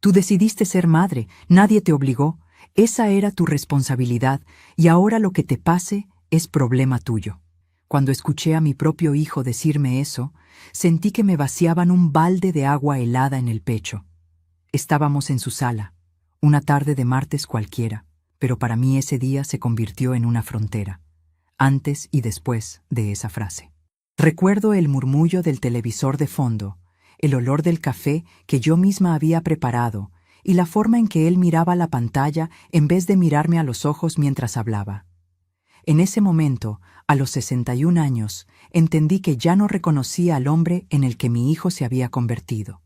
Tú decidiste ser madre, nadie te obligó, esa era tu responsabilidad y ahora lo que te pase es problema tuyo. Cuando escuché a mi propio hijo decirme eso, sentí que me vaciaban un balde de agua helada en el pecho. Estábamos en su sala, una tarde de martes cualquiera, pero para mí ese día se convirtió en una frontera, antes y después de esa frase. Recuerdo el murmullo del televisor de fondo, el olor del café que yo misma había preparado y la forma en que él miraba la pantalla en vez de mirarme a los ojos mientras hablaba. En ese momento, a los 61 años, entendí que ya no reconocía al hombre en el que mi hijo se había convertido.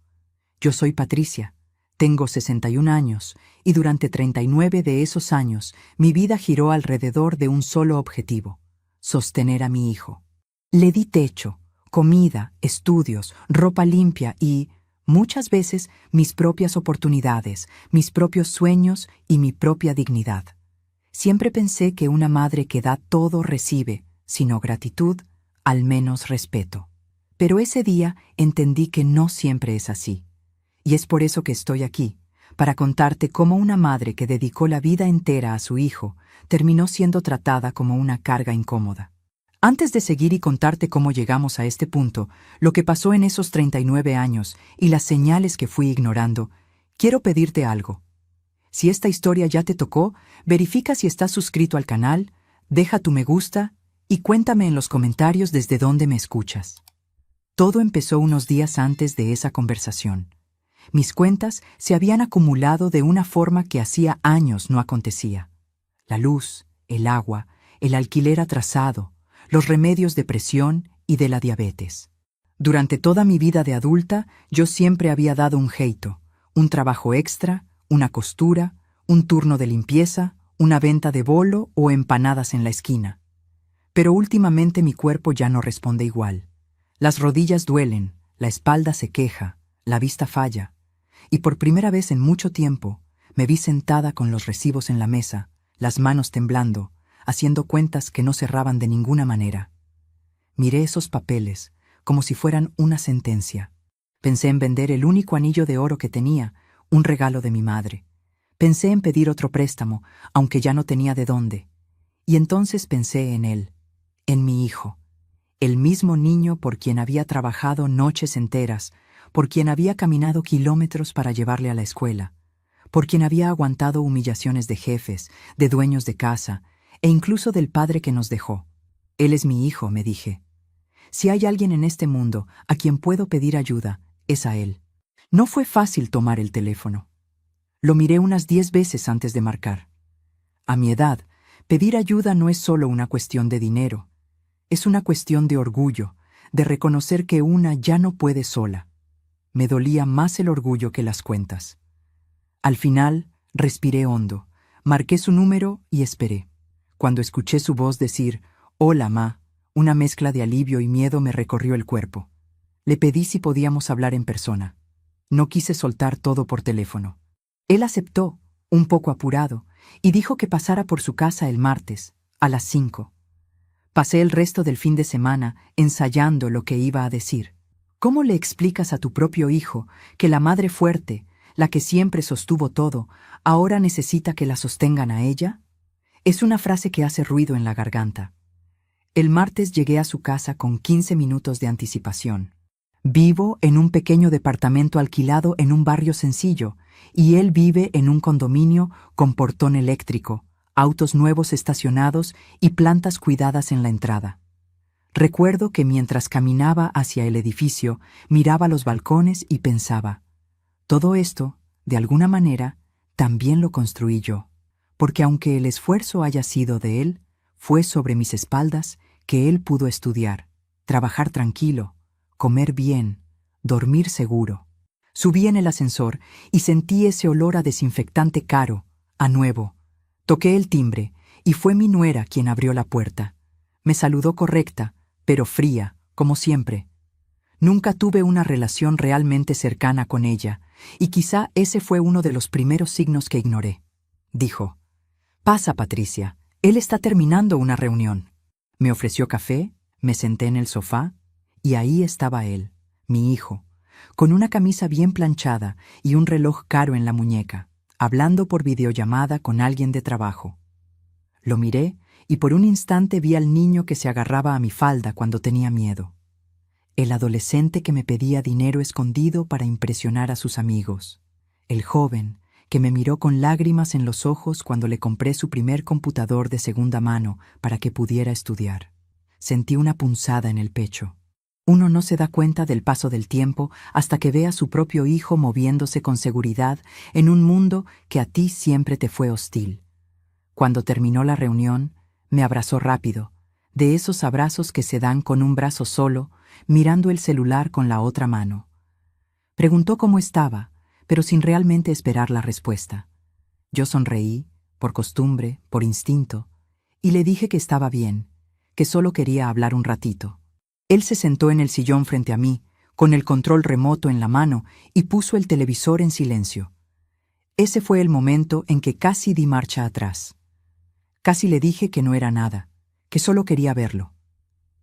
Yo soy Patricia, tengo 61 años y durante 39 de esos años mi vida giró alrededor de un solo objetivo: sostener a mi hijo. Le di techo, comida, estudios, ropa limpia y, muchas veces, mis propias oportunidades, mis propios sueños y mi propia dignidad. Siempre pensé que una madre que da todo recibe, si no gratitud, al menos respeto. Pero ese día entendí que no siempre es así. Y es por eso que estoy aquí, para contarte cómo una madre que dedicó la vida entera a su hijo terminó siendo tratada como una carga incómoda. Antes de seguir y contarte cómo llegamos a este punto, lo que pasó en esos 39 años y las señales que fui ignorando, quiero pedirte algo. Si esta historia ya te tocó, verifica si estás suscrito al canal, deja tu me gusta y cuéntame en los comentarios desde dónde me escuchas. Todo empezó unos días antes de esa conversación. Mis cuentas se habían acumulado de una forma que hacía años no acontecía. La luz, el agua, el alquiler atrasado, los remedios de presión y de la diabetes. Durante toda mi vida de adulta, yo siempre había dado un jeito, un trabajo extra, una costura, un turno de limpieza, una venta de bolo o empanadas en la esquina. Pero últimamente mi cuerpo ya no responde igual. Las rodillas duelen, la espalda se queja, la vista falla, y por primera vez en mucho tiempo me vi sentada con los recibos en la mesa, las manos temblando, haciendo cuentas que no cerraban de ninguna manera. Miré esos papeles como si fueran una sentencia. Pensé en vender el único anillo de oro que tenía, un regalo de mi madre. Pensé en pedir otro préstamo, aunque ya no tenía de dónde. Y entonces pensé en él, en mi hijo, el mismo niño por quien había trabajado noches enteras, por quien había caminado kilómetros para llevarle a la escuela, por quien había aguantado humillaciones de jefes, de dueños de casa, e incluso del padre que nos dejó. Él es mi hijo, me dije. Si hay alguien en este mundo a quien puedo pedir ayuda, es a él. No fue fácil tomar el teléfono. Lo miré unas 10 veces antes de marcar. A mi edad, pedir ayuda no es solo una cuestión de dinero. Es una cuestión de orgullo, de reconocer que una ya no puede sola. Me dolía más el orgullo que las cuentas. Al final, respiré hondo, marqué su número y esperé. Cuando escuché su voz decir, «Hola, ma», una mezcla de alivio y miedo me recorrió el cuerpo. Le pedí si podíamos hablar en persona. No quise soltar todo por teléfono. Él aceptó, un poco apurado, y dijo que pasara por su casa el martes, a las 5. Pasé el resto del fin de semana ensayando lo que iba a decir. ¿Cómo le explicas a tu propio hijo que la madre fuerte, la que siempre sostuvo todo, ahora necesita que la sostengan a ella? Es una frase que hace ruido en la garganta. El martes llegué a su casa con 15 minutos de anticipación. Vivo en un pequeño departamento alquilado en un barrio sencillo, y él vive en un condominio con portón eléctrico, autos nuevos estacionados y plantas cuidadas en la entrada. Recuerdo que mientras caminaba hacia el edificio, miraba los balcones y pensaba, todo esto, de alguna manera, también lo construí yo, porque aunque el esfuerzo haya sido de él, fue sobre mis espaldas que él pudo estudiar, trabajar tranquilo, comer bien, dormir seguro. Subí en el ascensor y sentí ese olor a desinfectante caro, a nuevo. Toqué el timbre y fue mi nuera quien abrió la puerta. Me saludó correcta, pero fría, como siempre. Nunca tuve una relación realmente cercana con ella, y quizá ese fue uno de los primeros signos que ignoré. Dijo, «Pasa, Patricia, él está terminando una reunión». Me ofreció café, me senté en el sofá, y ahí estaba él, mi hijo, con una camisa bien planchada y un reloj caro en la muñeca, hablando por videollamada con alguien de trabajo. Lo miré y por un instante vi al niño que se agarraba a mi falda cuando tenía miedo. El adolescente que me pedía dinero escondido para impresionar a sus amigos. El joven que me miró con lágrimas en los ojos cuando le compré su primer computador de segunda mano para que pudiera estudiar. Sentí una punzada en el pecho. Uno no se da cuenta del paso del tiempo hasta que ve a su propio hijo moviéndose con seguridad en un mundo que a ti siempre te fue hostil. Cuando terminó la reunión, me abrazó rápido, de esos abrazos que se dan con un brazo solo, mirando el celular con la otra mano. Preguntó cómo estaba, pero sin realmente esperar la respuesta. Yo sonreí, por costumbre, por instinto, y le dije que estaba bien, que solo quería hablar un ratito. Él se sentó en el sillón frente a mí, con el control remoto en la mano, y puso el televisor en silencio. Ese fue el momento en que casi di marcha atrás. Casi le dije que no era nada, que solo quería verlo.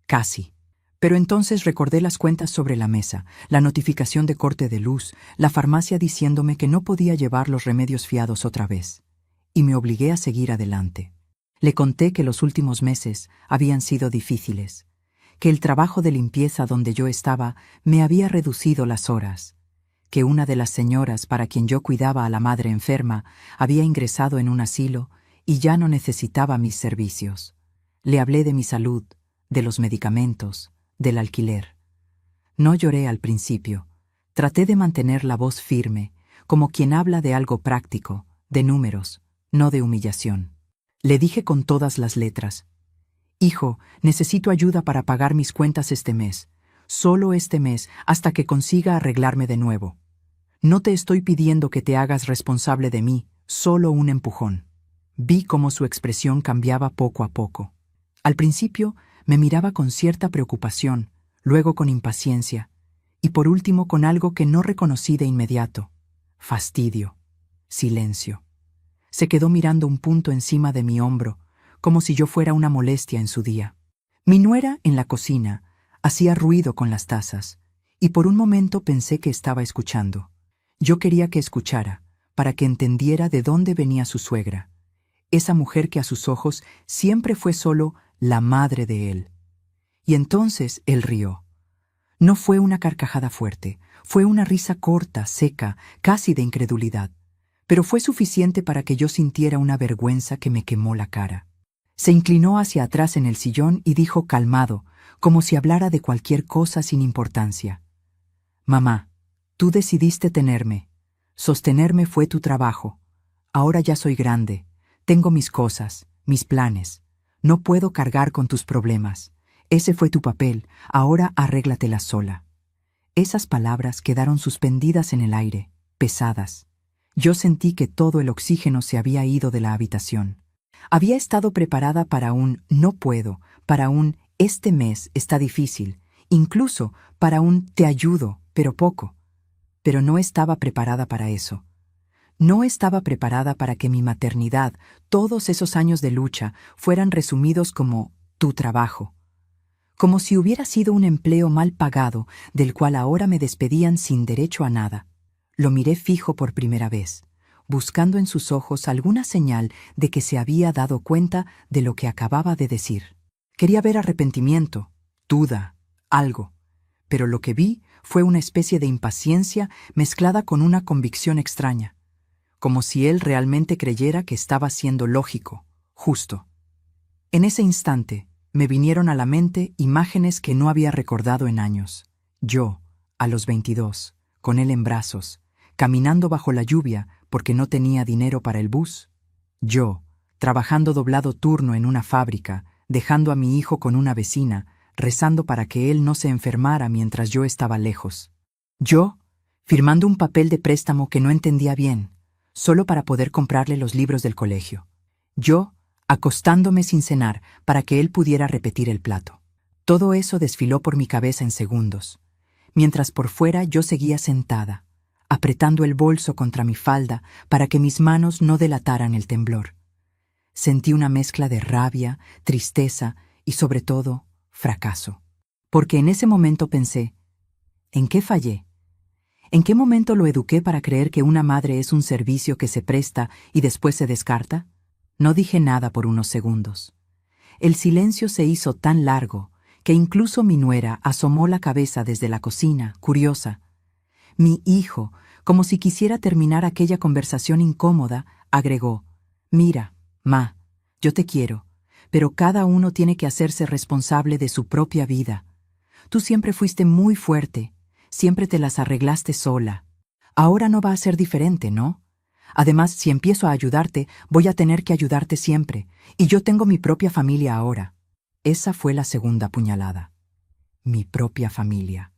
Casi. Pero entonces recordé las cuentas sobre la mesa, la notificación de corte de luz, la farmacia diciéndome que no podía llevar los remedios fiados otra vez. Y me obligué a seguir adelante. Le conté que los últimos meses habían sido difíciles, que el trabajo de limpieza donde yo estaba me había reducido las horas, que una de las señoras para quien yo cuidaba a la madre enferma había ingresado en un asilo y ya no necesitaba mis servicios. Le hablé de mi salud, de los medicamentos, del alquiler. No lloré al principio. Traté de mantener la voz firme, como quien habla de algo práctico, de números, no de humillación. Le dije con todas las letras: «Hijo, necesito ayuda para pagar mis cuentas este mes, solo este mes, hasta que consiga arreglarme de nuevo. No te estoy pidiendo que te hagas responsable de mí, solo un empujón». Vi cómo su expresión cambiaba poco a poco. Al principio me miraba con cierta preocupación, luego con impaciencia, y por último con algo que no reconocí de inmediato: fastidio, silencio. Se quedó mirando un punto encima de mi hombro, como si yo fuera una molestia en su día. Mi nuera, en la cocina, hacía ruido con las tazas, y por un momento pensé que estaba escuchando. Yo quería que escuchara, para que entendiera de dónde venía su suegra, esa mujer que a sus ojos siempre fue solo la madre de él. Y entonces él rió. No fue una carcajada fuerte, fue una risa corta, seca, casi de incredulidad, pero fue suficiente para que yo sintiera una vergüenza que me quemó la cara. Se inclinó hacia atrás en el sillón y dijo calmado, como si hablara de cualquier cosa sin importancia: «Mamá, tú decidiste tenerme. Sostenerme fue tu trabajo. Ahora ya soy grande. Tengo mis cosas, mis planes. No puedo cargar con tus problemas. Ese fue tu papel, ahora arréglatela sola». Esas palabras quedaron suspendidas en el aire, pesadas. Yo sentí que todo el oxígeno se había ido de la habitación. Había estado preparada para un «no puedo», para un «este mes está difícil», incluso para un «te ayudo, pero poco». Pero no estaba preparada para eso. No estaba preparada para que mi maternidad, todos esos años de lucha, fueran resumidos como «tu trabajo». Como si hubiera sido un empleo mal pagado, del cual ahora me despedían sin derecho a nada. Lo miré fijo por primera vez, buscando en sus ojos alguna señal de que se había dado cuenta de lo que acababa de decir. Quería ver arrepentimiento, duda, algo, pero lo que vi fue una especie de impaciencia mezclada con una convicción extraña, como si él realmente creyera que estaba siendo lógico, justo. En ese instante me vinieron a la mente imágenes que no había recordado en años. Yo, a los 22, con él en brazos, caminando bajo la lluvia porque no tenía dinero para el bus. Yo, trabajando doblado turno en una fábrica, dejando a mi hijo con una vecina, rezando para que él no se enfermara mientras yo estaba lejos. Yo, firmando un papel de préstamo que no entendía bien, solo para poder comprarle los libros del colegio. Yo, acostándome sin cenar para que él pudiera repetir el plato. Todo eso desfiló por mi cabeza en segundos, mientras por fuera yo seguía sentada, apretando el bolso contra mi falda para que mis manos no delataran el temblor. Sentí una mezcla de rabia, tristeza y, sobre todo, fracaso. Porque en ese momento pensé: ¿en qué fallé? ¿En qué momento lo eduqué para creer que una madre es un servicio que se presta y después se descarta? No dije nada por unos segundos. El silencio se hizo tan largo que incluso mi nuera asomó la cabeza desde la cocina, curiosa. Mi hijo, como si quisiera terminar aquella conversación incómoda, agregó: «Mira, ma, yo te quiero, pero cada uno tiene que hacerse responsable de su propia vida. Tú siempre fuiste muy fuerte, siempre te las arreglaste sola. Ahora no va a ser diferente, ¿no? Además, si empiezo a ayudarte, voy a tener que ayudarte siempre, y yo tengo mi propia familia ahora». Esa fue la segunda puñalada. Mi propia familia.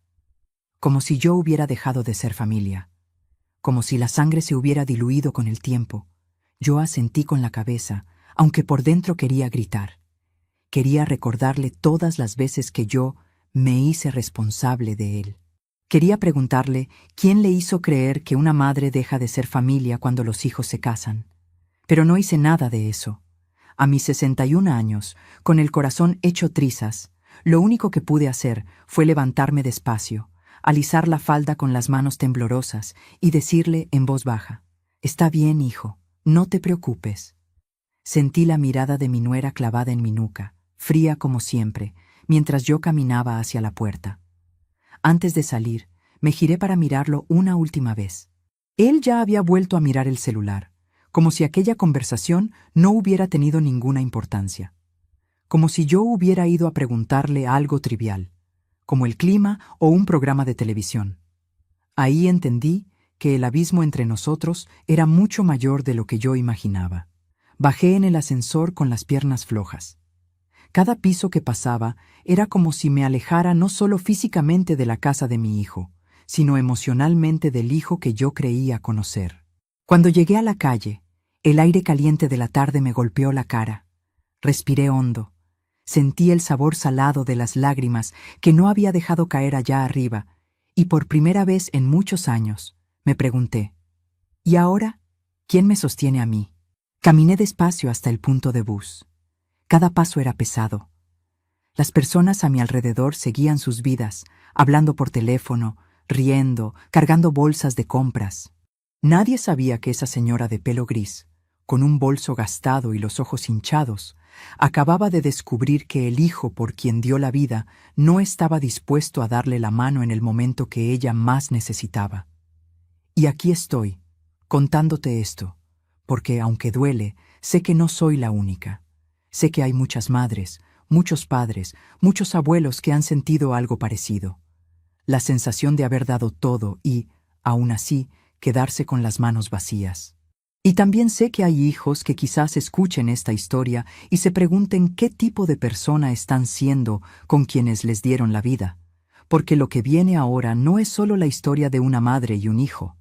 Como si yo hubiera dejado de ser familia. Como si la sangre se hubiera diluido con el tiempo. Yo asentí con la cabeza, aunque por dentro quería gritar. Quería recordarle todas las veces que yo me hice responsable de él. Quería preguntarle quién le hizo creer que una madre deja de ser familia cuando los hijos se casan. Pero no hice nada de eso. A mis 61 años, con el corazón hecho trizas, lo único que pude hacer fue levantarme despacio, alisar la falda con las manos temblorosas y decirle en voz baja: «Está bien, hijo, no te preocupes». Sentí la mirada de mi nuera clavada en mi nuca, fría como siempre, mientras yo caminaba hacia la puerta. Antes de salir, me giré para mirarlo una última vez. Él ya había vuelto a mirar el celular, como si aquella conversación no hubiera tenido ninguna importancia. Como si yo hubiera ido a preguntarle algo trivial, como el clima o un programa de televisión. Ahí entendí que el abismo entre nosotros era mucho mayor de lo que yo imaginaba. Bajé en el ascensor con las piernas flojas. Cada piso que pasaba era como si me alejara no solo físicamente de la casa de mi hijo, sino emocionalmente del hijo que yo creía conocer. Cuando llegué a la calle, el aire caliente de la tarde me golpeó la cara. Respiré hondo. Sentí el sabor salado de las lágrimas que no había dejado caer allá arriba, y por primera vez en muchos años me pregunté: ¿y ahora quién me sostiene a mí? Caminé despacio hasta el punto de bus. Cada paso era pesado. Las personas a mi alrededor seguían sus vidas, hablando por teléfono, riendo, cargando bolsas de compras. Nadie sabía que esa señora de pelo gris, con un bolso gastado y los ojos hinchados, acababa de descubrir que el hijo por quien dio la vida no estaba dispuesto a darle la mano en el momento que ella más necesitaba. Y aquí estoy, contándote esto, porque aunque duele, sé que no soy la única. Sé que hay muchas madres, muchos padres, muchos abuelos que han sentido algo parecido. La sensación de haber dado todo y, aún así, quedarse con las manos vacías. Y también sé que hay hijos que quizás escuchen esta historia y se pregunten qué tipo de persona están siendo con quienes les dieron la vida. Porque lo que viene ahora no es solo la historia de una madre y un hijo.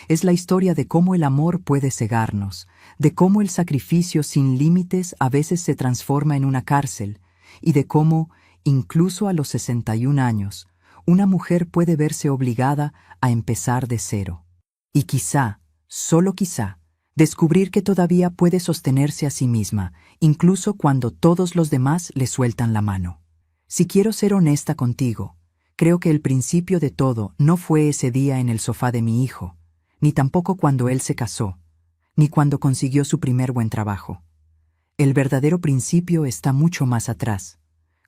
Es la historia de cómo el amor puede cegarnos, de cómo el sacrificio sin límites a veces se transforma en una cárcel, y de cómo, incluso a los 61 años, una mujer puede verse obligada a empezar de cero. Y quizá, solo quizá, descubrir que todavía puede sostenerse a sí misma, incluso cuando todos los demás le sueltan la mano. Si quiero ser honesta contigo, creo que el principio de todo no fue ese día en el sofá de mi hijo, ni tampoco cuando él se casó, ni cuando consiguió su primer buen trabajo. El verdadero principio está mucho más atrás,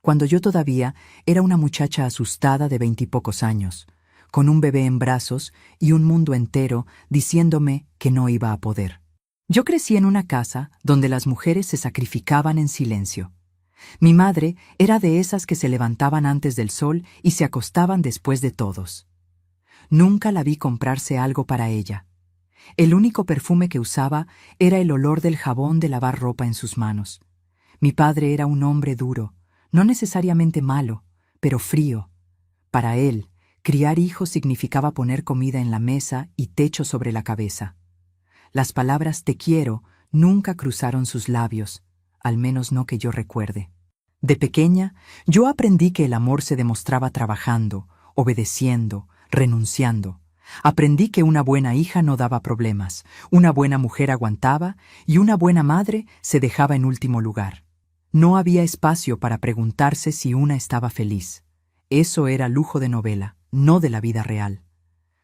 cuando yo todavía era una muchacha asustada de 20 y pocos años, con un bebé en brazos y un mundo entero diciéndome que no iba a poder. Yo crecí en una casa donde las mujeres se sacrificaban en silencio. Mi madre era de esas que se levantaban antes del sol y se acostaban después de todos. Nunca la vi comprarse algo para ella. El único perfume que usaba era el olor del jabón de lavar ropa en sus manos. Mi padre era un hombre duro, no necesariamente malo, pero frío. Para él, criar hijos significaba poner comida en la mesa y techo sobre la cabeza. Las palabras «te quiero» nunca cruzaron sus labios, al menos no que yo recuerde. De pequeña, yo aprendí que el amor se demostraba trabajando, obedeciendo, renunciando. Aprendí que una buena hija no daba problemas, una buena mujer aguantaba y una buena madre se dejaba en último lugar. No había espacio para preguntarse si una estaba feliz. Eso era lujo de novela, no de la vida real.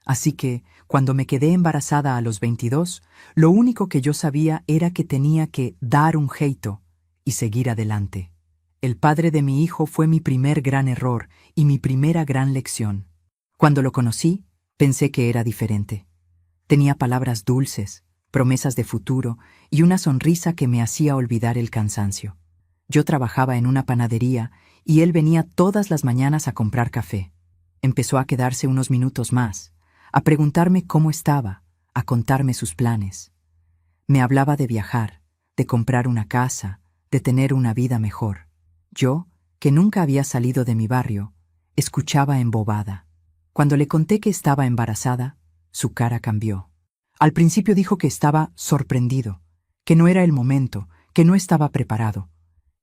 Así que, cuando me quedé embarazada a los 22, lo único que yo sabía era que tenía que dar un jeito y seguir adelante. El padre de mi hijo fue mi primer gran error y mi primera gran lección. Cuando lo conocí, pensé que era diferente. Tenía palabras dulces, promesas de futuro y una sonrisa que me hacía olvidar el cansancio. Yo trabajaba en una panadería y él venía todas las mañanas a comprar café. Empezó a quedarse unos minutos más, a preguntarme cómo estaba, a contarme sus planes. Me hablaba de viajar, de comprar una casa, de tener una vida mejor. Yo, que nunca había salido de mi barrio, escuchaba embobada. Cuando le conté que estaba embarazada, su cara cambió. Al principio dijo que estaba sorprendido, que no era el momento, que no estaba preparado.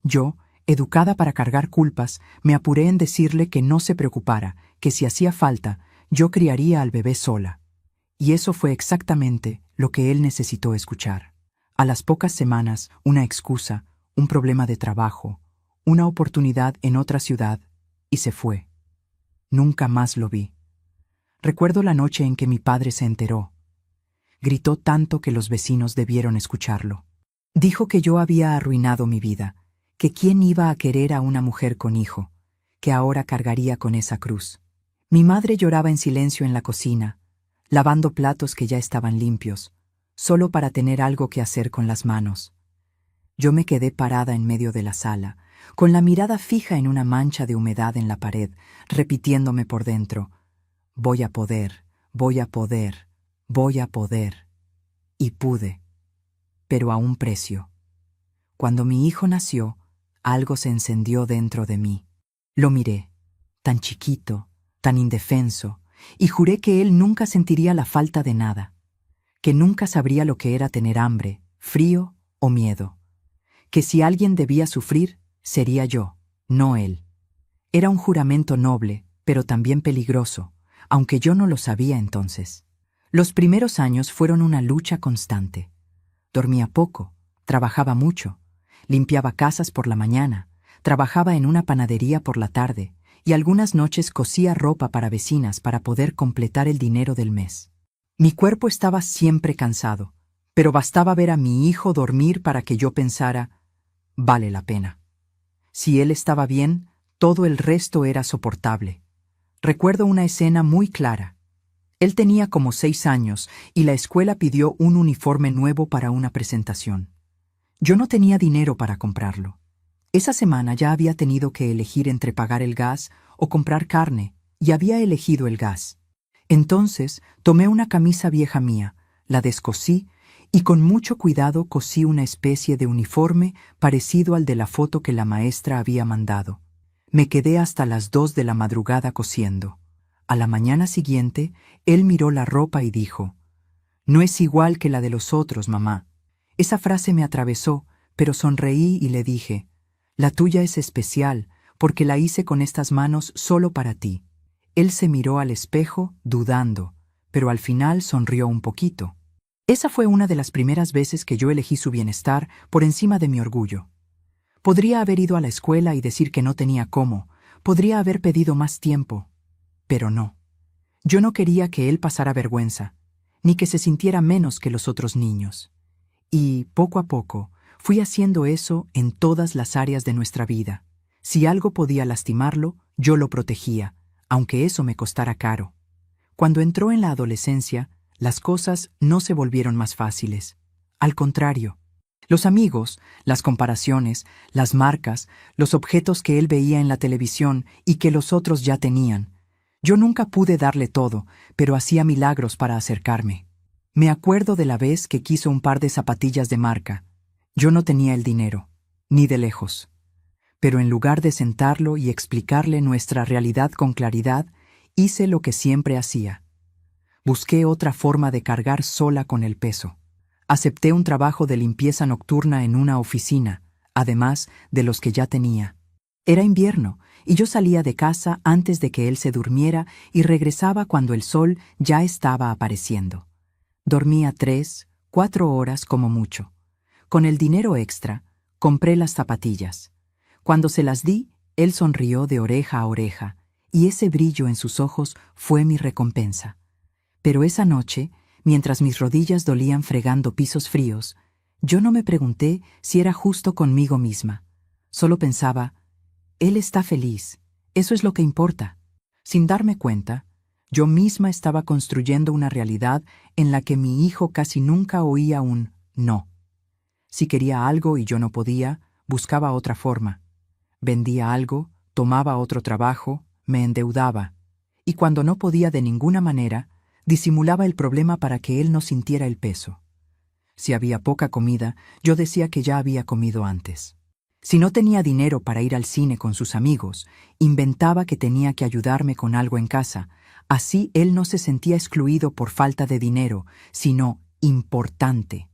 Yo, educada para cargar culpas, me apuré en decirle que no se preocupara, que si hacía falta, yo criaría al bebé sola. Y eso fue exactamente lo que él necesitó escuchar. A las pocas semanas, una excusa, un problema de trabajo, una oportunidad en otra ciudad, y se fue. Nunca más lo vi. Recuerdo la noche en que mi padre se enteró. Gritó tanto que los vecinos debieron escucharlo. Dijo que yo había arruinado mi vida, que quién iba a querer a una mujer con hijo, que ahora cargaría con esa cruz. Mi madre lloraba en silencio en la cocina, lavando platos que ya estaban limpios, solo para tener algo que hacer con las manos. Yo me quedé parada en medio de la sala, con la mirada fija en una mancha de humedad en la pared, repitiéndome por dentro: voy a poder, voy a poder, voy a poder. Y pude, pero a un precio. Cuando mi hijo nació, algo se encendió dentro de mí. Lo miré, tan chiquito, tan indefenso, y juré que él nunca sentiría la falta de nada, que nunca sabría lo que era tener hambre, frío o miedo, que si alguien debía sufrir, sería yo, no él. Era un juramento noble, pero también peligroso, aunque yo no lo sabía entonces. Los primeros años fueron una lucha constante. Dormía poco, trabajaba mucho, limpiaba casas por la mañana, trabajaba en una panadería por la tarde, y algunas noches cosía ropa para vecinas para poder completar el dinero del mes. Mi cuerpo estaba siempre cansado, pero bastaba ver a mi hijo dormir para que yo pensara: vale la pena. Si él estaba bien, todo el resto era soportable. Recuerdo una escena muy clara. Él tenía como 6 años y la escuela pidió un uniforme nuevo para una presentación. Yo no tenía dinero para comprarlo. Esa semana ya había tenido que elegir entre pagar el gas o comprar carne, y había elegido el gas. Entonces tomé una camisa vieja mía, la descosí y con mucho cuidado cosí una especie de uniforme parecido al de la foto que la maestra había mandado. Me quedé hasta las 2 de la madrugada cosiendo. A la mañana siguiente, él miró la ropa y dijo: «No es igual que la de los otros, mamá». Esa frase me atravesó, pero sonreí y le dije: «La tuya es especial, porque la hice con estas manos solo para ti». Él se miró al espejo, dudando, pero al final sonrió un poquito. Esa fue una de las primeras veces que yo elegí su bienestar por encima de mi orgullo. Podría haber ido a la escuela y decir que no tenía cómo, podría haber pedido más tiempo, pero no. Yo no quería que él pasara vergüenza, ni que se sintiera menos que los otros niños. Y, poco a poco, fui haciendo eso en todas las áreas de nuestra vida. Si algo podía lastimarlo, yo lo protegía, aunque eso me costara caro. Cuando entró en la adolescencia, las cosas no se volvieron más fáciles. Al contrario, los amigos, las comparaciones, las marcas, los objetos que él veía en la televisión y que los otros ya tenían. Yo nunca pude darle todo, pero hacía milagros para acercarme. Me acuerdo de la vez que quiso un par de zapatillas de marca. Yo no tenía el dinero, ni de lejos. Pero en lugar de sentarlo y explicarle nuestra realidad con claridad, hice lo que siempre hacía. Busqué otra forma de cargar sola con el peso. Acepté un trabajo de limpieza nocturna en una oficina, además de los que ya tenía. Era invierno, y yo salía de casa antes de que él se durmiera y regresaba cuando el sol ya estaba apareciendo. Dormía 3, 4 horas como mucho. Con el dinero extra, compré las zapatillas. Cuando se las di, él sonrió de oreja a oreja, y ese brillo en sus ojos fue mi recompensa. Pero esa noche, mientras mis rodillas dolían fregando pisos fríos, yo no me pregunté si era justo conmigo misma. Solo pensaba, él está feliz, eso es lo que importa. Sin darme cuenta, yo misma estaba construyendo una realidad en la que mi hijo casi nunca oía un no. Si quería algo y yo no podía, buscaba otra forma. Vendía algo, tomaba otro trabajo, me endeudaba. Y cuando no podía de ninguna manera, disimulaba el problema para que él no sintiera el peso. Si había poca comida, yo decía que ya había comido antes. Si no tenía dinero para ir al cine con sus amigos, inventaba que tenía que ayudarme con algo en casa. Así él no se sentía excluido por falta de dinero, sino importante.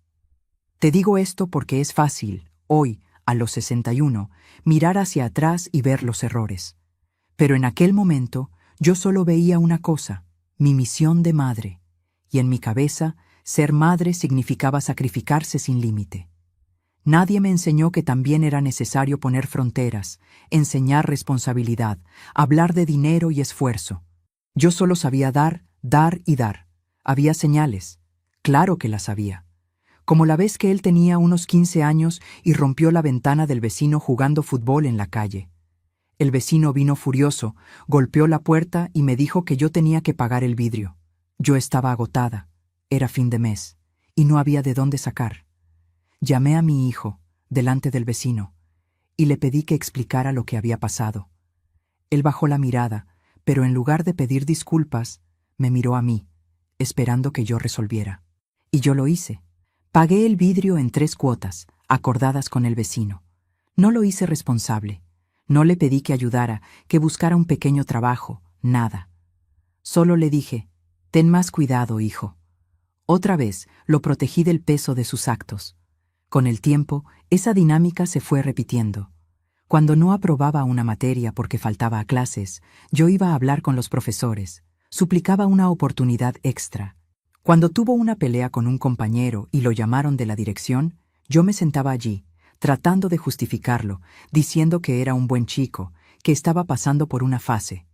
Te digo esto porque es fácil, hoy, a los 61, mirar hacia atrás y ver los errores. Pero en aquel momento, yo solo veía una cosa, mi misión de madre, y en mi cabeza, ser madre significaba sacrificarse sin límite. Nadie me enseñó que también era necesario poner fronteras, enseñar responsabilidad, hablar de dinero y esfuerzo. Yo solo sabía dar, dar y dar. Había señales. Claro que las había. Como la vez que él tenía unos 15 años y rompió la ventana del vecino jugando fútbol en la calle. El vecino vino furioso, golpeó la puerta y me dijo que yo tenía que pagar el vidrio. Yo estaba agotada. Era fin de mes, y no había de dónde sacar. Llamé a mi hijo, delante del vecino, y le pedí que explicara lo que había pasado. Él bajó la mirada, pero en lugar de pedir disculpas, me miró a mí, esperando que yo resolviera. Y yo lo hice. Pagué el vidrio en 3 cuotas, acordadas con el vecino. No lo hice responsable. No le pedí que ayudara, que buscara un pequeño trabajo, nada. Solo le dije, ten más cuidado, hijo. Otra vez lo protegí del peso de sus actos. Con el tiempo, esa dinámica se fue repitiendo. Cuando no aprobaba una materia porque faltaba a clases, yo iba a hablar con los profesores, suplicaba una oportunidad extra. Cuando tuvo una pelea con un compañero y lo llamaron de la dirección, yo me sentaba allí, tratando de justificarlo, diciendo que era un buen chico, que estaba pasando por una fase.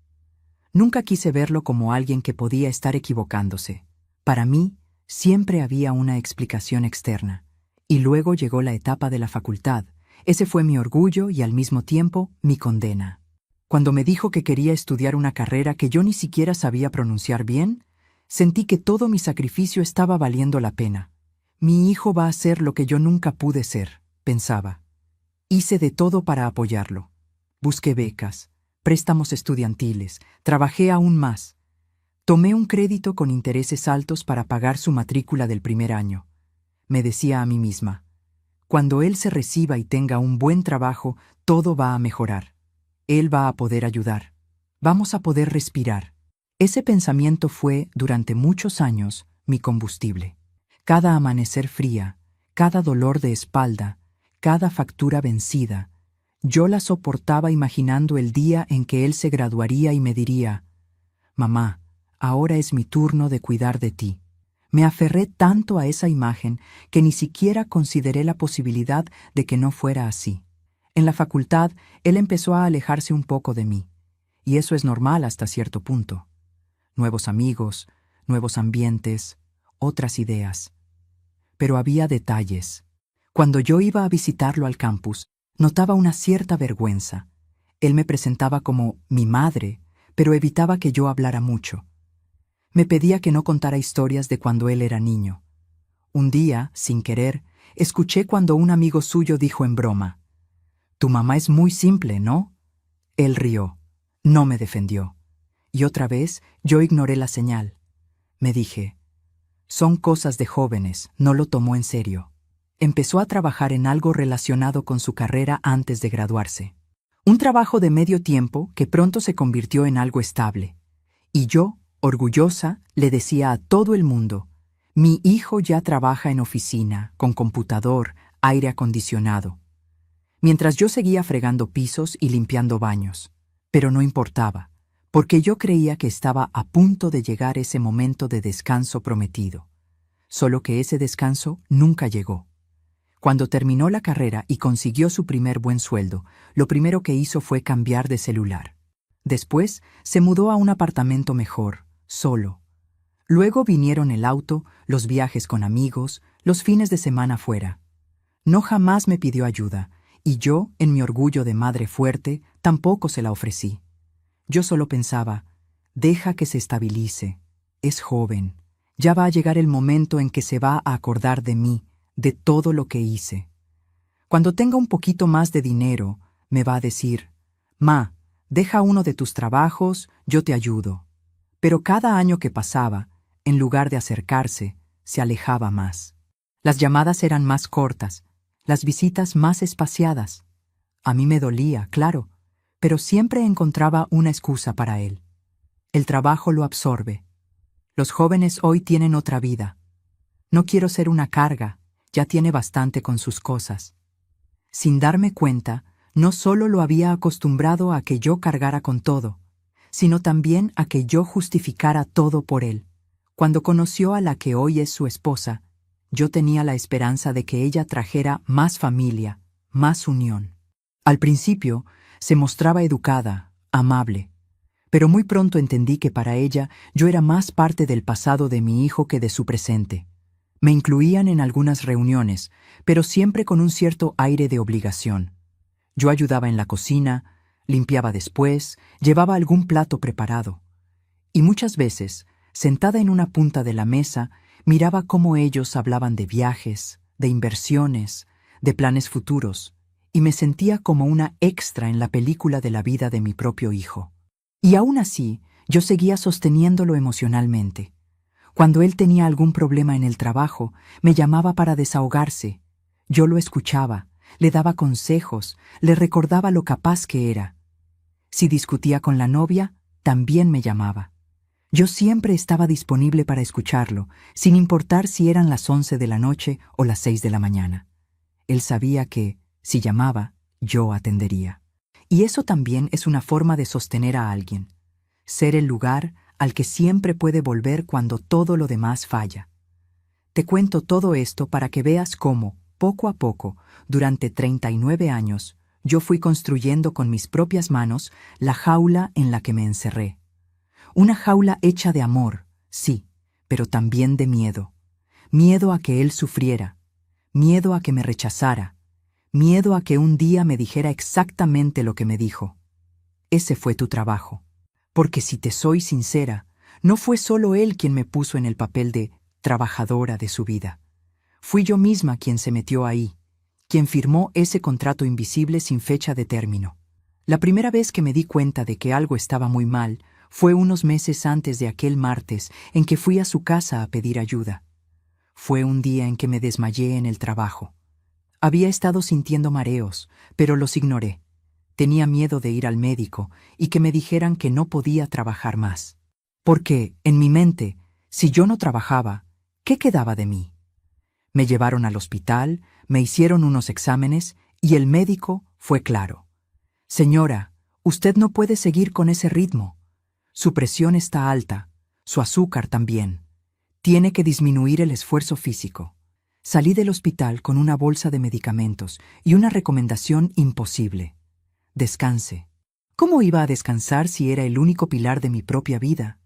Nunca quise verlo como alguien que podía estar equivocándose. Para mí, siempre había una explicación externa. Y luego llegó la etapa de la facultad. Ese fue mi orgullo y al mismo tiempo mi condena. Cuando me dijo que quería estudiar una carrera que yo ni siquiera sabía pronunciar bien, sentí que todo mi sacrificio estaba valiendo la pena. Mi hijo va a ser lo que yo nunca pude ser, pensaba. Hice de todo para apoyarlo. Busqué becas, préstamos estudiantiles, trabajé aún más. Tomé un crédito con intereses altos para pagar su matrícula del primer año. Me decía a mí misma, cuando él se reciba y tenga un buen trabajo, todo va a mejorar. Él va a poder ayudar. Vamos a poder respirar. Ese pensamiento fue, durante muchos años, mi combustible. Cada amanecer fría, cada dolor de espalda, cada factura vencida, yo la soportaba imaginando el día en que él se graduaría y me diría, «Mamá, ahora es mi turno de cuidar de ti». Me aferré tanto a esa imagen que ni siquiera consideré la posibilidad de que no fuera así. En la facultad, él empezó a alejarse un poco de mí, y eso es normal hasta cierto punto. Nuevos amigos, nuevos ambientes, otras ideas. Pero había detalles. Cuando yo iba a visitarlo al campus, notaba una cierta vergüenza. Él me presentaba como mi madre, pero evitaba que yo hablara mucho. Me pedía que no contara historias de cuando él era niño. Un día, sin querer, escuché cuando un amigo suyo dijo en broma, «Tu mamá es muy simple, ¿no?» Él rió. No me defendió. Y otra vez, yo ignoré la señal. Me dije, «Son cosas de jóvenes», no lo tomó en serio. Empezó a trabajar en algo relacionado con su carrera antes de graduarse. Un trabajo de medio tiempo que pronto se convirtió en algo estable. Y yo, orgullosa, le decía a todo el mundo, «Mi hijo ya trabaja en oficina, con computador, aire acondicionado». Mientras yo seguía fregando pisos y limpiando baños. Pero no importaba, porque yo creía que estaba a punto de llegar ese momento de descanso prometido. Solo que ese descanso nunca llegó. Cuando terminó la carrera y consiguió su primer buen sueldo, lo primero que hizo fue cambiar de celular. Después, se mudó a un apartamento mejor, solo. Luego vinieron el auto, los viajes con amigos, los fines de semana fuera. No jamás me pidió ayuda, y yo, en mi orgullo de madre fuerte, tampoco se la ofrecí. Yo solo pensaba, deja que se estabilice, es joven, ya va a llegar el momento en que se va a acordar de mí, de todo lo que hice. Cuando tenga un poquito más de dinero, me va a decir, Ma, deja uno de tus trabajos, yo te ayudo. Pero cada año que pasaba, en lugar de acercarse, se alejaba más. Las llamadas eran más cortas, las visitas más espaciadas. A mí me dolía, claro, pero siempre encontraba una excusa para él. El trabajo lo absorbe. Los jóvenes hoy tienen otra vida. No quiero ser una carga, ya tiene bastante con sus cosas. Sin darme cuenta, no solo lo había acostumbrado a que yo cargara con todo, sino también a que yo justificara todo por él. Cuando conoció a la que hoy es su esposa, yo tenía la esperanza de que ella trajera más familia, más unión. Al principio, se mostraba educada, amable, pero muy pronto entendí que para ella yo era más parte del pasado de mi hijo que de su presente. Me incluían en algunas reuniones, pero siempre con un cierto aire de obligación. Yo ayudaba en la cocina, limpiaba después, llevaba algún plato preparado. Y muchas veces, sentada en una punta de la mesa, miraba cómo ellos hablaban de viajes, de inversiones, de planes futuros, y me sentía como una extra en la película de la vida de mi propio hijo. Y aún así, yo seguía sosteniéndolo emocionalmente. Cuando él tenía algún problema en el trabajo, me llamaba para desahogarse. Yo lo escuchaba, le daba consejos, le recordaba lo capaz que era. Si discutía con la novia, también me llamaba. Yo siempre estaba disponible para escucharlo, sin importar si eran las 11 de la noche o las 6 de la mañana. Él sabía que, si llamaba, yo atendería. Y eso también es una forma de sostener a alguien. Ser el lugar al que siempre puede volver cuando todo lo demás falla. Te cuento todo esto para que veas cómo, poco a poco, durante 39 años, yo fui construyendo con mis propias manos la jaula en la que me encerré. Una jaula hecha de amor, sí, pero también de miedo. Miedo a que él sufriera, miedo a que me rechazara, miedo a que un día me dijera exactamente lo que me dijo. Ese fue tu trabajo. Porque si te soy sincera, no fue solo él quien me puso en el papel de trabajadora de su vida. Fui yo misma quien se metió ahí, quien firmó ese contrato invisible sin fecha de término. La primera vez que me di cuenta de que algo estaba muy mal fue unos meses antes de aquel martes en que fui a su casa a pedir ayuda. Fue un día en que me desmayé en el trabajo. Había estado sintiendo mareos, pero los ignoré. Tenía miedo de ir al médico y que me dijeran que no podía trabajar más. Porque, en mi mente, si yo no trabajaba, ¿qué quedaba de mí? Me llevaron al hospital, me hicieron unos exámenes y el médico fue claro. Señora, usted no puede seguir con ese ritmo. Su presión está alta, su azúcar también. Tiene que disminuir el esfuerzo físico. Salí del hospital con una bolsa de medicamentos y una recomendación imposible. Descanse. ¿Cómo iba a descansar si era el único pilar de mi propia vida?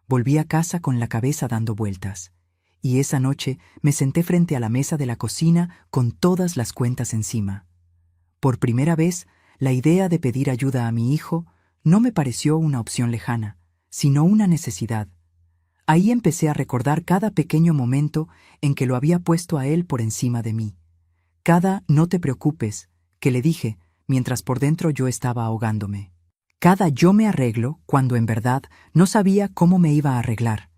Volví a casa con la cabeza dando vueltas. Y esa noche me senté frente a la mesa de la cocina con todas las cuentas encima. Por primera vez, la idea de pedir ayuda a mi hijo no me pareció una opción lejana, sino una necesidad. Ahí empecé a recordar cada pequeño momento en que lo había puesto a él por encima de mí. Cada "no te preocupes" que le dije mientras por dentro yo estaba ahogándome. Cada "yo me arreglo" cuando en verdad no sabía cómo me iba a arreglar.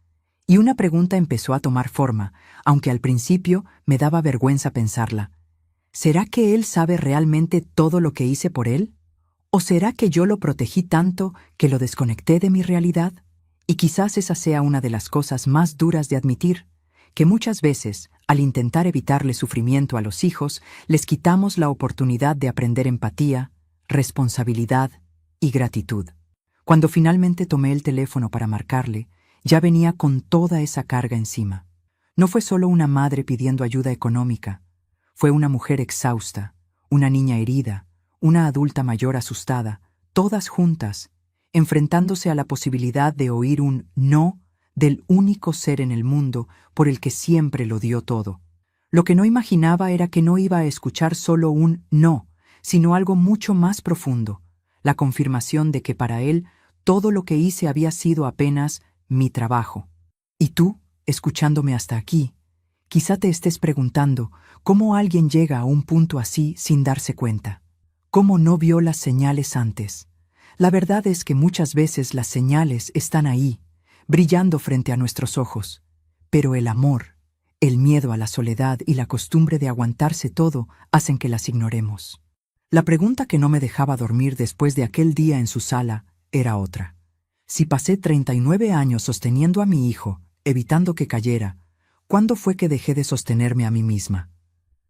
Y una pregunta empezó a tomar forma, aunque al principio me daba vergüenza pensarla. ¿Será que él sabe realmente todo lo que hice por él? ¿O será que yo lo protegí tanto que lo desconecté de mi realidad? Y quizás esa sea una de las cosas más duras de admitir, que muchas veces, al intentar evitarle sufrimiento a los hijos, les quitamos la oportunidad de aprender empatía, responsabilidad y gratitud. Cuando finalmente tomé el teléfono para marcarle, ya venía con toda esa carga encima. No fue solo una madre pidiendo ayuda económica, fue una mujer exhausta, una niña herida, una adulta mayor asustada, todas juntas, enfrentándose a la posibilidad de oír un "no" del único ser en el mundo por el que siempre lo dio todo. Lo que no imaginaba era que no iba a escuchar solo un no, sino algo mucho más profundo, la confirmación de que para él todo lo que hice había sido apenas mi trabajo. Y tú, escuchándome hasta aquí, quizá te estés preguntando cómo alguien llega a un punto así sin darse cuenta. ¿Cómo no vio las señales antes? La verdad es que muchas veces las señales están ahí, brillando frente a nuestros ojos, pero el amor, el miedo a la soledad y la costumbre de aguantarse todo hacen que las ignoremos. La pregunta que no me dejaba dormir después de aquel día en su sala era otra. Si pasé 39 años sosteniendo a mi hijo, evitando que cayera, ¿cuándo fue que dejé de sostenerme a mí misma?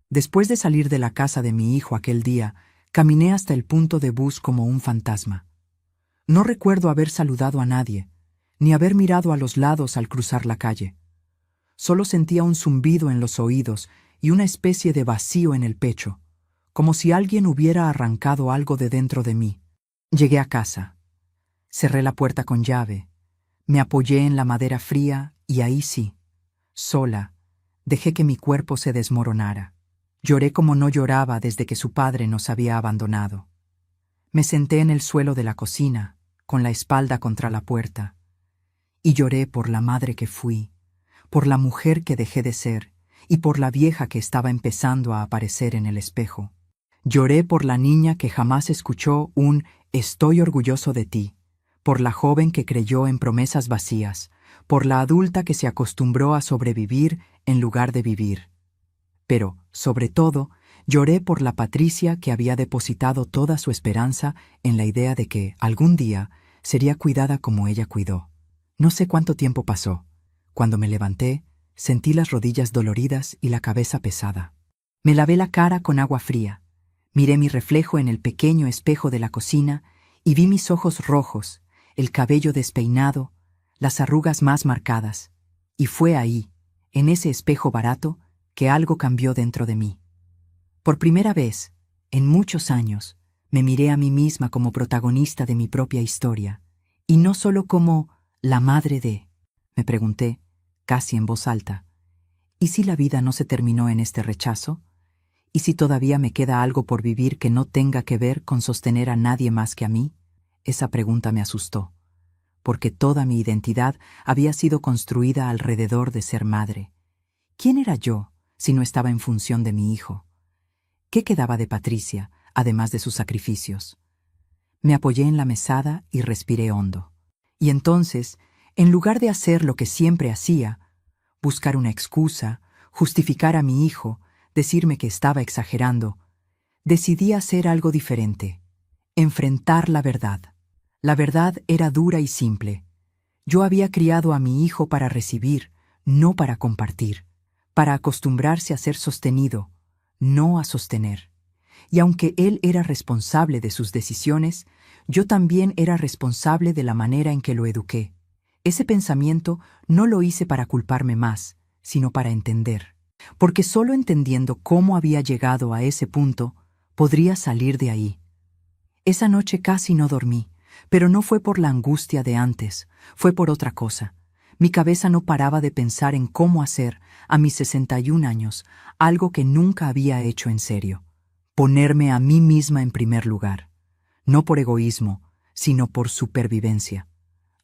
Después de salir de la casa de mi hijo aquel día, caminé hasta el punto de bus como un fantasma. No recuerdo haber saludado a nadie, ni haber mirado a los lados al cruzar la calle. Solo sentía un zumbido en los oídos y una especie de vacío en el pecho, como si alguien hubiera arrancado algo de dentro de mí. Llegué a casa. Cerré la puerta con llave, me apoyé en la madera fría y ahí sí, sola, dejé que mi cuerpo se desmoronara. Lloré como no lloraba desde que su padre nos había abandonado. Me senté en el suelo de la cocina, con la espalda contra la puerta, y lloré por la madre que fui, por la mujer que dejé de ser y por la vieja que estaba empezando a aparecer en el espejo. Lloré por la niña que jamás escuchó un «estoy orgulloso de ti», por la joven que creyó en promesas vacías, por la adulta que se acostumbró a sobrevivir en lugar de vivir. Pero, sobre todo, lloré por la Patricia que había depositado toda su esperanza en la idea de que, algún día, sería cuidada como ella cuidó. No sé cuánto tiempo pasó. Cuando me levanté, sentí las rodillas doloridas y la cabeza pesada. Me lavé la cara con agua fría. Miré mi reflejo en el pequeño espejo de la cocina y vi mis ojos rojos, el cabello despeinado, las arrugas más marcadas. Y fue ahí, en ese espejo barato, que algo cambió dentro de mí. Por primera vez, en muchos años, me miré a mí misma como protagonista de mi propia historia, y no solo como la madre de. Me pregunté, casi en voz alta, ¿y si la vida no se terminó en este rechazo? ¿Y si todavía me queda algo por vivir que no tenga que ver con sostener a nadie más que a mí? Esa pregunta me asustó, porque toda mi identidad había sido construida alrededor de ser madre. ¿Quién era yo si no estaba en función de mi hijo? ¿Qué quedaba de Patricia, además de sus sacrificios? Me apoyé en la mesada y respiré hondo. Y entonces, en lugar de hacer lo que siempre hacía, buscar una excusa, justificar a mi hijo, decirme que estaba exagerando, decidí hacer algo diferente, enfrentar la verdad. La verdad era dura y simple. Yo había criado a mi hijo para recibir, no para compartir, para acostumbrarse a ser sostenido, no a sostener. Y aunque él era responsable de sus decisiones, yo también era responsable de la manera en que lo eduqué. Ese pensamiento no lo hice para culparme más, sino para entender. Porque solo entendiendo cómo había llegado a ese punto, podría salir de ahí. Esa noche casi no dormí, pero no fue por la angustia de antes, fue por otra cosa. Mi cabeza no paraba de pensar en cómo hacer, a mis 61 años, algo que nunca había hecho en serio. Ponerme a mí misma en primer lugar. No por egoísmo, sino por supervivencia.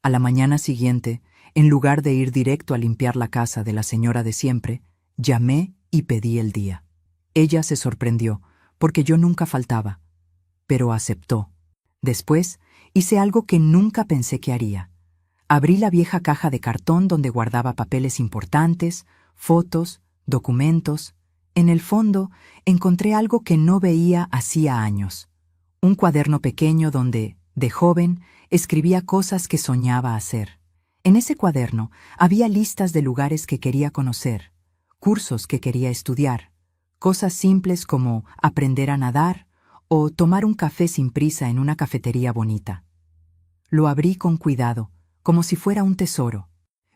A la mañana siguiente, en lugar de ir directo a limpiar la casa de la señora de siempre, llamé y pedí el día. Ella se sorprendió, porque yo nunca faltaba, pero aceptó. Después, hice algo que nunca pensé que haría. Abrí la vieja caja de cartón donde guardaba papeles importantes, fotos, documentos. En el fondo, encontré algo que no veía hacía años. Un cuaderno pequeño donde, de joven, escribía cosas que soñaba hacer. En ese cuaderno había listas de lugares que quería conocer, cursos que quería estudiar, cosas simples como aprender a nadar o tomar un café sin prisa en una cafetería bonita. Lo abrí con cuidado, como si fuera un tesoro.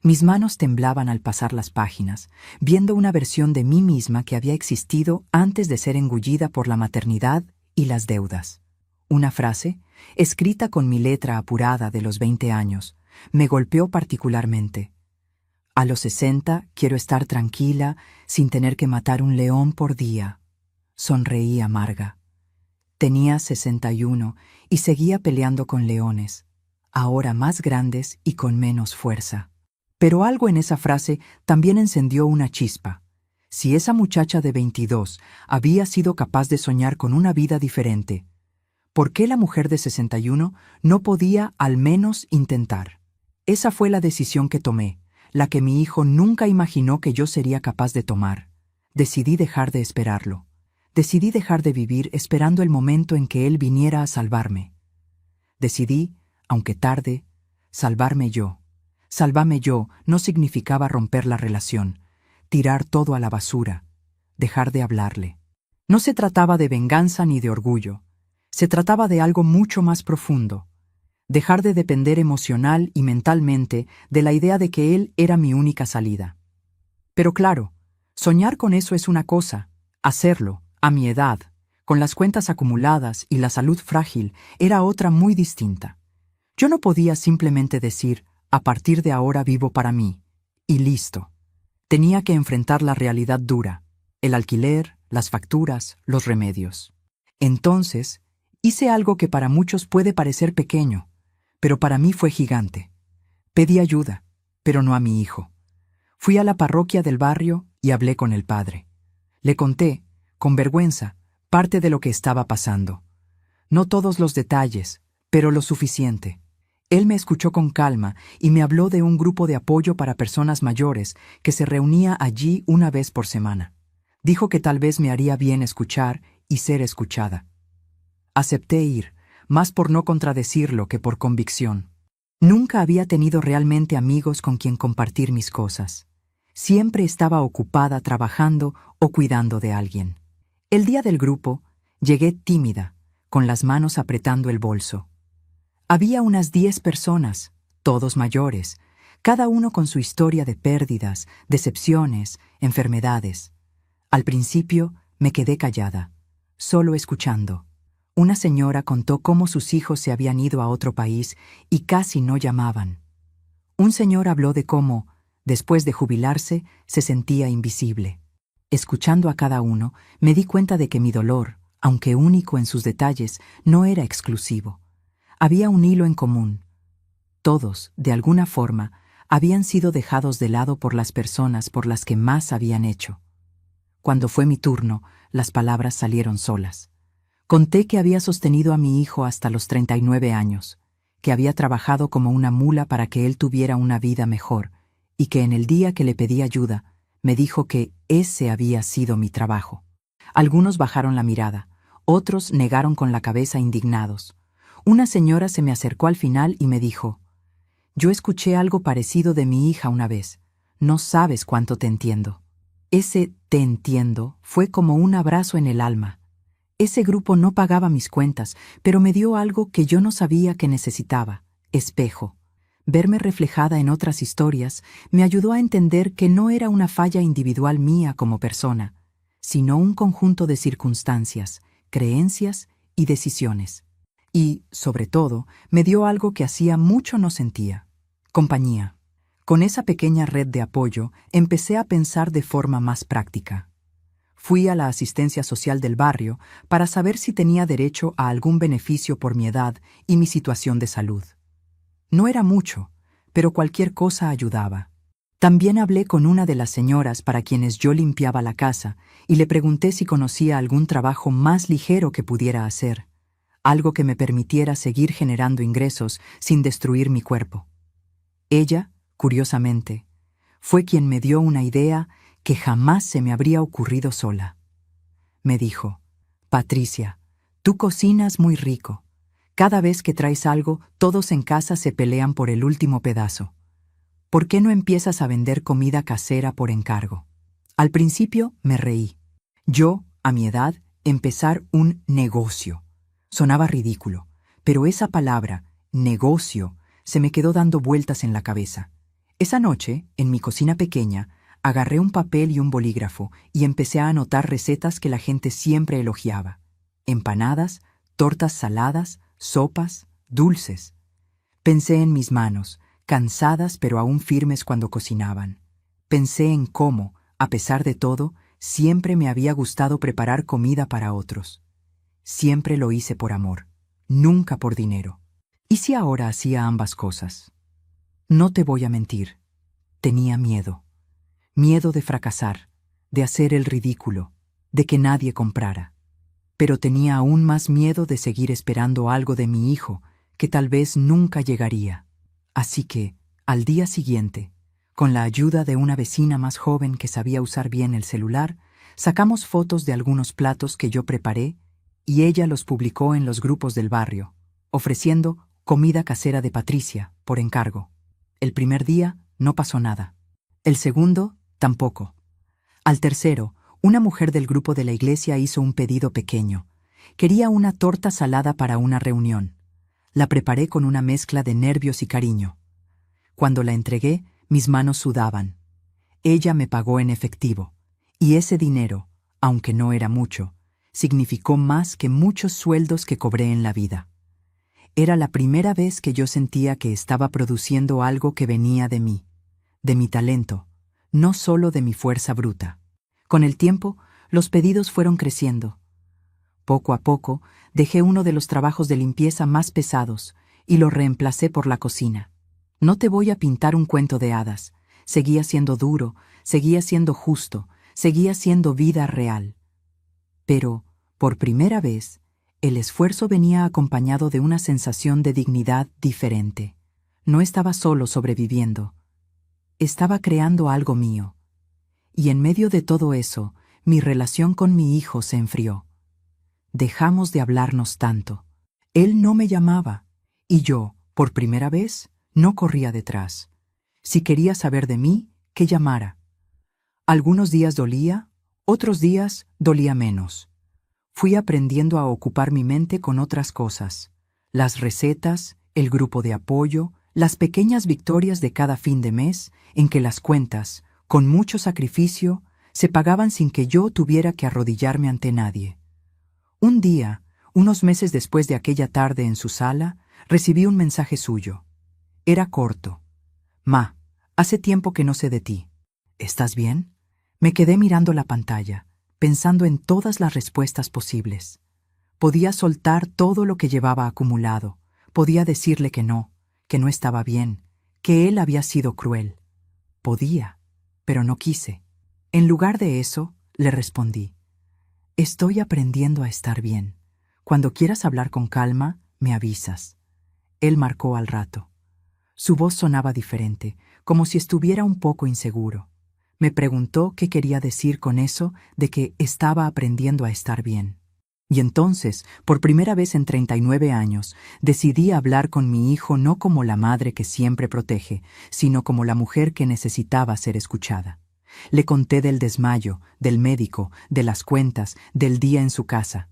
Mis manos temblaban al pasar las páginas, viendo una versión de mí misma que había existido antes de ser engullida por la maternidad y las deudas. Una frase, escrita con mi letra apurada de los 20 años, me golpeó particularmente. A los 60 quiero estar tranquila sin tener que matar un león por día. Sonreí amarga. Tenía 61 y seguía peleando con leones, ahora más grandes y con menos fuerza. Pero algo en esa frase también encendió una chispa. Si esa muchacha de 22 había sido capaz de soñar con una vida diferente, ¿por qué la mujer de 61 no podía al menos intentar? Esa fue la decisión que tomé, la que mi hijo nunca imaginó que yo sería capaz de tomar. Decidí dejar de esperarlo. Decidí dejar de vivir esperando el momento en que él viniera a salvarme. Decidí, aunque tarde, salvarme yo. Salvarme yo no significaba romper la relación, tirar todo a la basura, dejar de hablarle. No se trataba de venganza ni de orgullo. Se trataba de algo mucho más profundo. Dejar de depender emocional y mentalmente de la idea de que él era mi única salida. Pero claro, soñar con eso es una cosa, hacerlo, a mi edad, con las cuentas acumuladas y la salud frágil, era otra muy distinta. Yo no podía simplemente decir, a partir de ahora vivo para mí, y listo. Tenía que enfrentar la realidad dura, el alquiler, las facturas, los remedios. Entonces, hice algo que para muchos puede parecer pequeño, pero para mí fue gigante. Pedí ayuda, pero no a mi hijo. Fui a la parroquia del barrio y hablé con el padre. Le conté, con vergüenza, parte de lo que estaba pasando. No todos los detalles, pero lo suficiente. Él me escuchó con calma y me habló de un grupo de apoyo para personas mayores que se reunía allí una vez por semana. Dijo que tal vez me haría bien escuchar y ser escuchada. Acepté ir, más por no contradecirlo que por convicción. Nunca había tenido realmente amigos con quien compartir mis cosas. Siempre estaba ocupada trabajando o cuidando de alguien. El día del grupo, llegué tímida, con las manos apretando el bolso. Había unas 10 personas, todos mayores, cada uno con su historia de pérdidas, decepciones, enfermedades. Al principio me quedé callada, solo escuchando. Una señora contó cómo sus hijos se habían ido a otro país y casi no llamaban. Un señor habló de cómo, después de jubilarse, se sentía invisible. Escuchando a cada uno, me di cuenta de que mi dolor, aunque único en sus detalles, no era exclusivo. Había un hilo en común. Todos, de alguna forma, habían sido dejados de lado por las personas por las que más habían hecho. Cuando fue mi turno, las palabras salieron solas. Conté que había sostenido a mi hijo hasta los 39 años, que había trabajado como una mula para que él tuviera una vida mejor, y que en el día que le pedí ayuda, me dijo que ese había sido mi trabajo. Algunos bajaron la mirada, otros negaron con la cabeza indignados. Una señora se me acercó al final y me dijo, «Yo escuché algo parecido de mi hija una vez. No sabes cuánto te entiendo». Ese «te entiendo» fue como un abrazo en el alma. Ese grupo no pagaba mis cuentas, pero me dio algo que yo no sabía que necesitaba, espejo. Verme reflejada en otras historias me ayudó a entender que no era una falla individual mía como persona, sino un conjunto de circunstancias, creencias y decisiones. Y, sobre todo, me dio algo que hacía mucho no sentía: compañía. Con esa pequeña red de apoyo empecé a pensar de forma más práctica. Fui a la asistencia social del barrio para saber si tenía derecho a algún beneficio por mi edad y mi situación de salud. No era mucho, pero cualquier cosa ayudaba. También hablé con una de las señoras para quienes yo limpiaba la casa y le pregunté si conocía algún trabajo más ligero que pudiera hacer, algo que me permitiera seguir generando ingresos sin destruir mi cuerpo. Ella, curiosamente, fue quien me dio una idea que jamás se me habría ocurrido sola. Me dijo, «Patricia, tú cocinas muy rico. Cada vez que traes algo, todos en casa se pelean por el último pedazo. ¿Por qué no empiezas a vender comida casera por encargo?» Al principio me reí. Yo, a mi edad, empezar un negocio. Sonaba ridículo, pero esa palabra, negocio, se me quedó dando vueltas en la cabeza. Esa noche, en mi cocina pequeña, agarré un papel y un bolígrafo y empecé a anotar recetas que la gente siempre elogiaba. Empanadas, tortas saladas, sopas, dulces. Pensé en mis manos, cansadas pero aún firmes cuando cocinaban. Pensé en cómo, a pesar de todo, siempre me había gustado preparar comida para otros. Siempre lo hice por amor, nunca por dinero. ¿Y si ahora hacía ambas cosas? No te voy a mentir. Tenía miedo. Miedo de fracasar, de hacer el ridículo, de que nadie comprara. Pero tenía aún más miedo de seguir esperando algo de mi hijo, que tal vez nunca llegaría. Así que, al día siguiente, con la ayuda de una vecina más joven que sabía usar bien el celular, sacamos fotos de algunos platos que yo preparé y ella los publicó en los grupos del barrio, ofreciendo comida casera de Patricia, por encargo. El primer día no pasó nada. El segundo, tampoco. Al tercero, una mujer del grupo de la iglesia hizo un pedido pequeño. Quería una torta salada para una reunión. La preparé con una mezcla de nervios y cariño. Cuando la entregué, mis manos sudaban. Ella me pagó en efectivo, y ese dinero, aunque no era mucho, significó más que muchos sueldos que cobré en la vida. Era la primera vez que yo sentía que estaba produciendo algo que venía de mí, de mi talento, no solo de mi fuerza bruta. Con el tiempo, los pedidos fueron creciendo. Poco a poco, dejé uno de los trabajos de limpieza más pesados y lo reemplacé por la cocina. No te voy a pintar un cuento de hadas. Seguía siendo duro, seguía siendo justo, seguía siendo vida real. Pero, por primera vez, el esfuerzo venía acompañado de una sensación de dignidad diferente. No estaba solo sobreviviendo. Estaba creando algo mío. Y en medio de todo eso, mi relación con mi hijo se enfrió. Dejamos de hablarnos tanto. Él no me llamaba, y yo, por primera vez, no corría detrás. Si quería saber de mí, que llamara. Algunos días dolía, otros días dolía menos. Fui aprendiendo a ocupar mi mente con otras cosas. Las recetas, el grupo de apoyo, las pequeñas victorias de cada fin de mes, en que las cuentas, con mucho sacrificio, se pagaban sin que yo tuviera que arrodillarme ante nadie. Un día, unos meses después de aquella tarde en su sala, recibí un mensaje suyo. Era corto. Ma, hace tiempo que no sé de ti. ¿Estás bien? Me quedé mirando la pantalla, pensando en todas las respuestas posibles. Podía soltar todo lo que llevaba acumulado. Podía decirle que no estaba bien, que él había sido cruel. Podía, pero no quise. En lugar de eso, le respondí: estoy aprendiendo a estar bien. Cuando quieras hablar con calma, me avisas. Él marcó al rato. Su voz sonaba diferente, como si estuviera un poco inseguro. Me preguntó qué quería decir con eso de que estaba aprendiendo a estar bien. Y entonces, por primera vez en 39 años, decidí hablar con mi hijo no como la madre que siempre protege, sino como la mujer que necesitaba ser escuchada. Le conté del desmayo, del médico, de las cuentas, del día en su casa.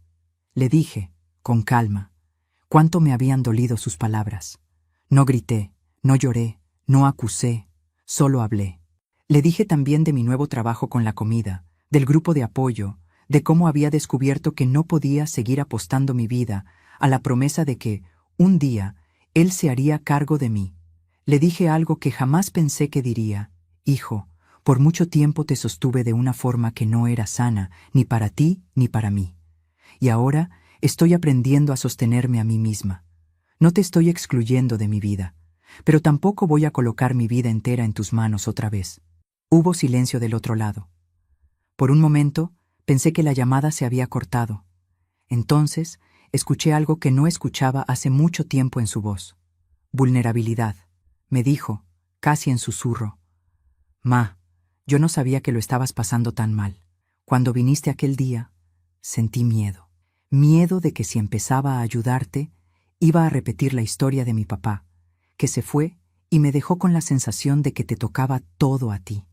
Le dije, con calma, cuánto me habían dolido sus palabras. No grité, no lloré, no acusé, solo hablé. Le dije también de mi nuevo trabajo con la comida, del grupo de apoyo, de cómo había descubierto que no podía seguir apostando mi vida a la promesa de que, un día, él se haría cargo de mí. Le dije algo que jamás pensé que diría: hijo, por mucho tiempo te sostuve de una forma que no era sana, ni para ti ni para mí. Y ahora estoy aprendiendo a sostenerme a mí misma. No te estoy excluyendo de mi vida, pero tampoco voy a colocar mi vida entera en tus manos otra vez. Hubo silencio del otro lado. Por un momento, pensé que la llamada se había cortado. Entonces, escuché algo que no escuchaba hace mucho tiempo en su voz. Vulnerabilidad, me dijo, casi en susurro. Ma, yo no sabía que lo estabas pasando tan mal. Cuando viniste aquel día, sentí miedo. Miedo de que si empezaba a ayudarte, iba a repetir la historia de mi papá, que se fue y me dejó con la sensación de que te tocaba todo a ti.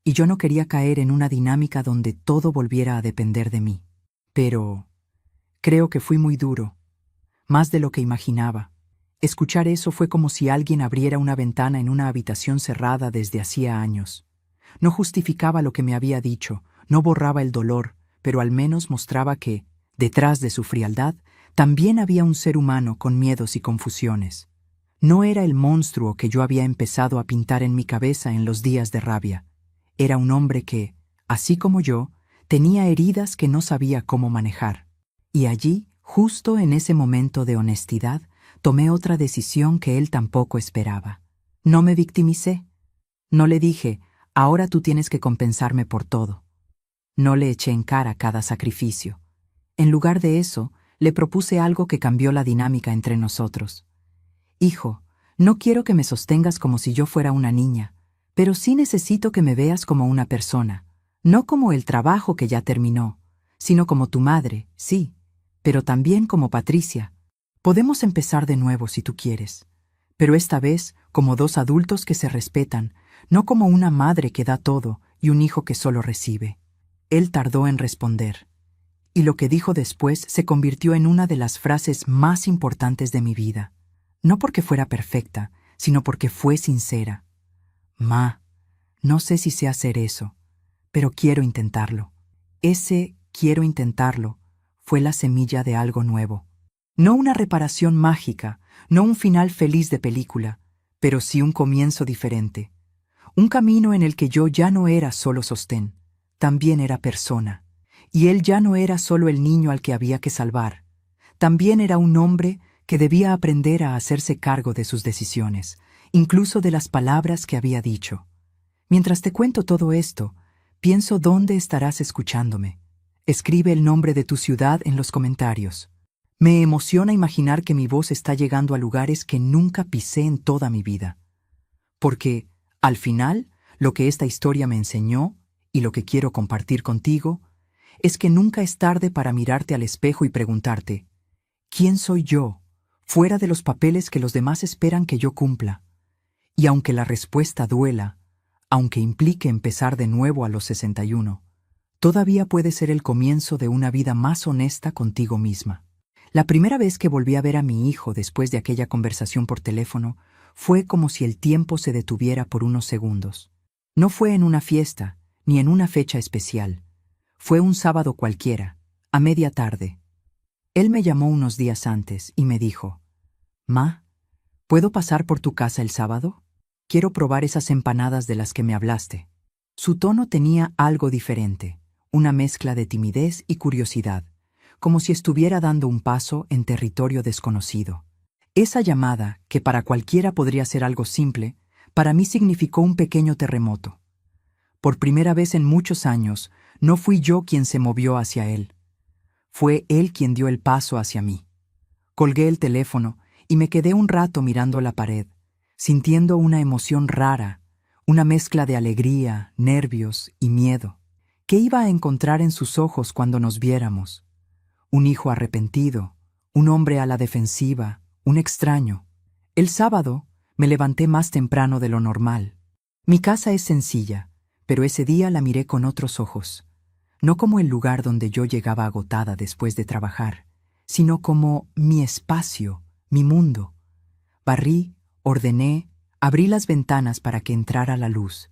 Y yo no quería caer en una dinámica donde todo volviera a depender de mí. Pero creo que fui muy duro, más de lo que imaginaba. Escuchar eso fue como si alguien abriera una ventana en una habitación cerrada desde hacía años. No justificaba lo que me había dicho, no borraba el dolor, pero al menos mostraba que, detrás de su frialdad, también había un ser humano con miedos y confusiones. No era el monstruo que yo había empezado a pintar en mi cabeza en los días de rabia. Era un hombre que, así como yo, tenía heridas que no sabía cómo manejar. Y allí, justo en ese momento de honestidad, tomé otra decisión que él tampoco esperaba. No me victimicé. No le dije, ahora tú tienes que compensarme por todo. No le eché en cara cada sacrificio. En lugar de eso, le propuse algo que cambió la dinámica entre nosotros. Hijo, no quiero que me sostengas como si yo fuera una niña, pero sí necesito que me veas como una persona, no como el trabajo que ya terminó, sino como tu madre, sí, pero también como Patricia. Podemos empezar de nuevo si tú quieres, pero esta vez como dos adultos que se respetan, no como una madre que da todo y un hijo que solo recibe. Él tardó en responder, y lo que dijo después se convirtió en una de las frases más importantes de mi vida. No porque fuera perfecta, sino porque fue sincera. Ma, no sé si sé hacer eso, pero quiero intentarlo. Ese quiero intentarlo fue la semilla de algo nuevo. No una reparación mágica, no un final feliz de película, pero sí un comienzo diferente. Un camino en el que yo ya no era solo sostén, también era persona. Y él ya no era solo el niño al que había que salvar, también era un hombre que debía aprender a hacerse cargo de sus decisiones, incluso de las palabras que había dicho. Mientras te cuento todo esto, pienso dónde estarás escuchándome. Escribe el nombre de tu ciudad en los comentarios. Me emociona imaginar que mi voz está llegando a lugares que nunca pisé en toda mi vida. Porque, al final, lo que esta historia me enseñó, y lo que quiero compartir contigo, es que nunca es tarde para mirarte al espejo y preguntarte, ¿quién soy yo, fuera de los papeles que los demás esperan que yo cumpla? Y aunque la respuesta duela, aunque implique empezar de nuevo a los 61, todavía puede ser el comienzo de una vida más honesta contigo misma. La primera vez que volví a ver a mi hijo después de aquella conversación por teléfono, fue como si el tiempo se detuviera por unos segundos. No fue en una fiesta, ni en una fecha especial. Fue un sábado cualquiera, a media tarde. Él me llamó unos días antes y me dijo, «Ma, ¿puedo pasar por tu casa el sábado? Quiero probar esas empanadas de las que me hablaste». Su tono tenía algo diferente, una mezcla de timidez y curiosidad, como si estuviera dando un paso en territorio desconocido. Esa llamada, que para cualquiera podría ser algo simple, para mí significó un pequeño terremoto. Por primera vez en muchos años, no fui yo quien se movió hacia él. Fue él quien dio el paso hacia mí. Colgué el teléfono y me quedé un rato mirando la pared, sintiendo una emoción rara, una mezcla de alegría, nervios y miedo. ¿Qué iba a encontrar en sus ojos cuando nos viéramos? Un hijo arrepentido, un hombre a la defensiva, un extraño. El sábado me levanté más temprano de lo normal. Mi casa es sencilla, pero ese día la miré con otros ojos. No como el lugar donde yo llegaba agotada después de trabajar, sino como mi espacio, mi mundo. Barrí, ordené, abrí las ventanas para que entrara la luz.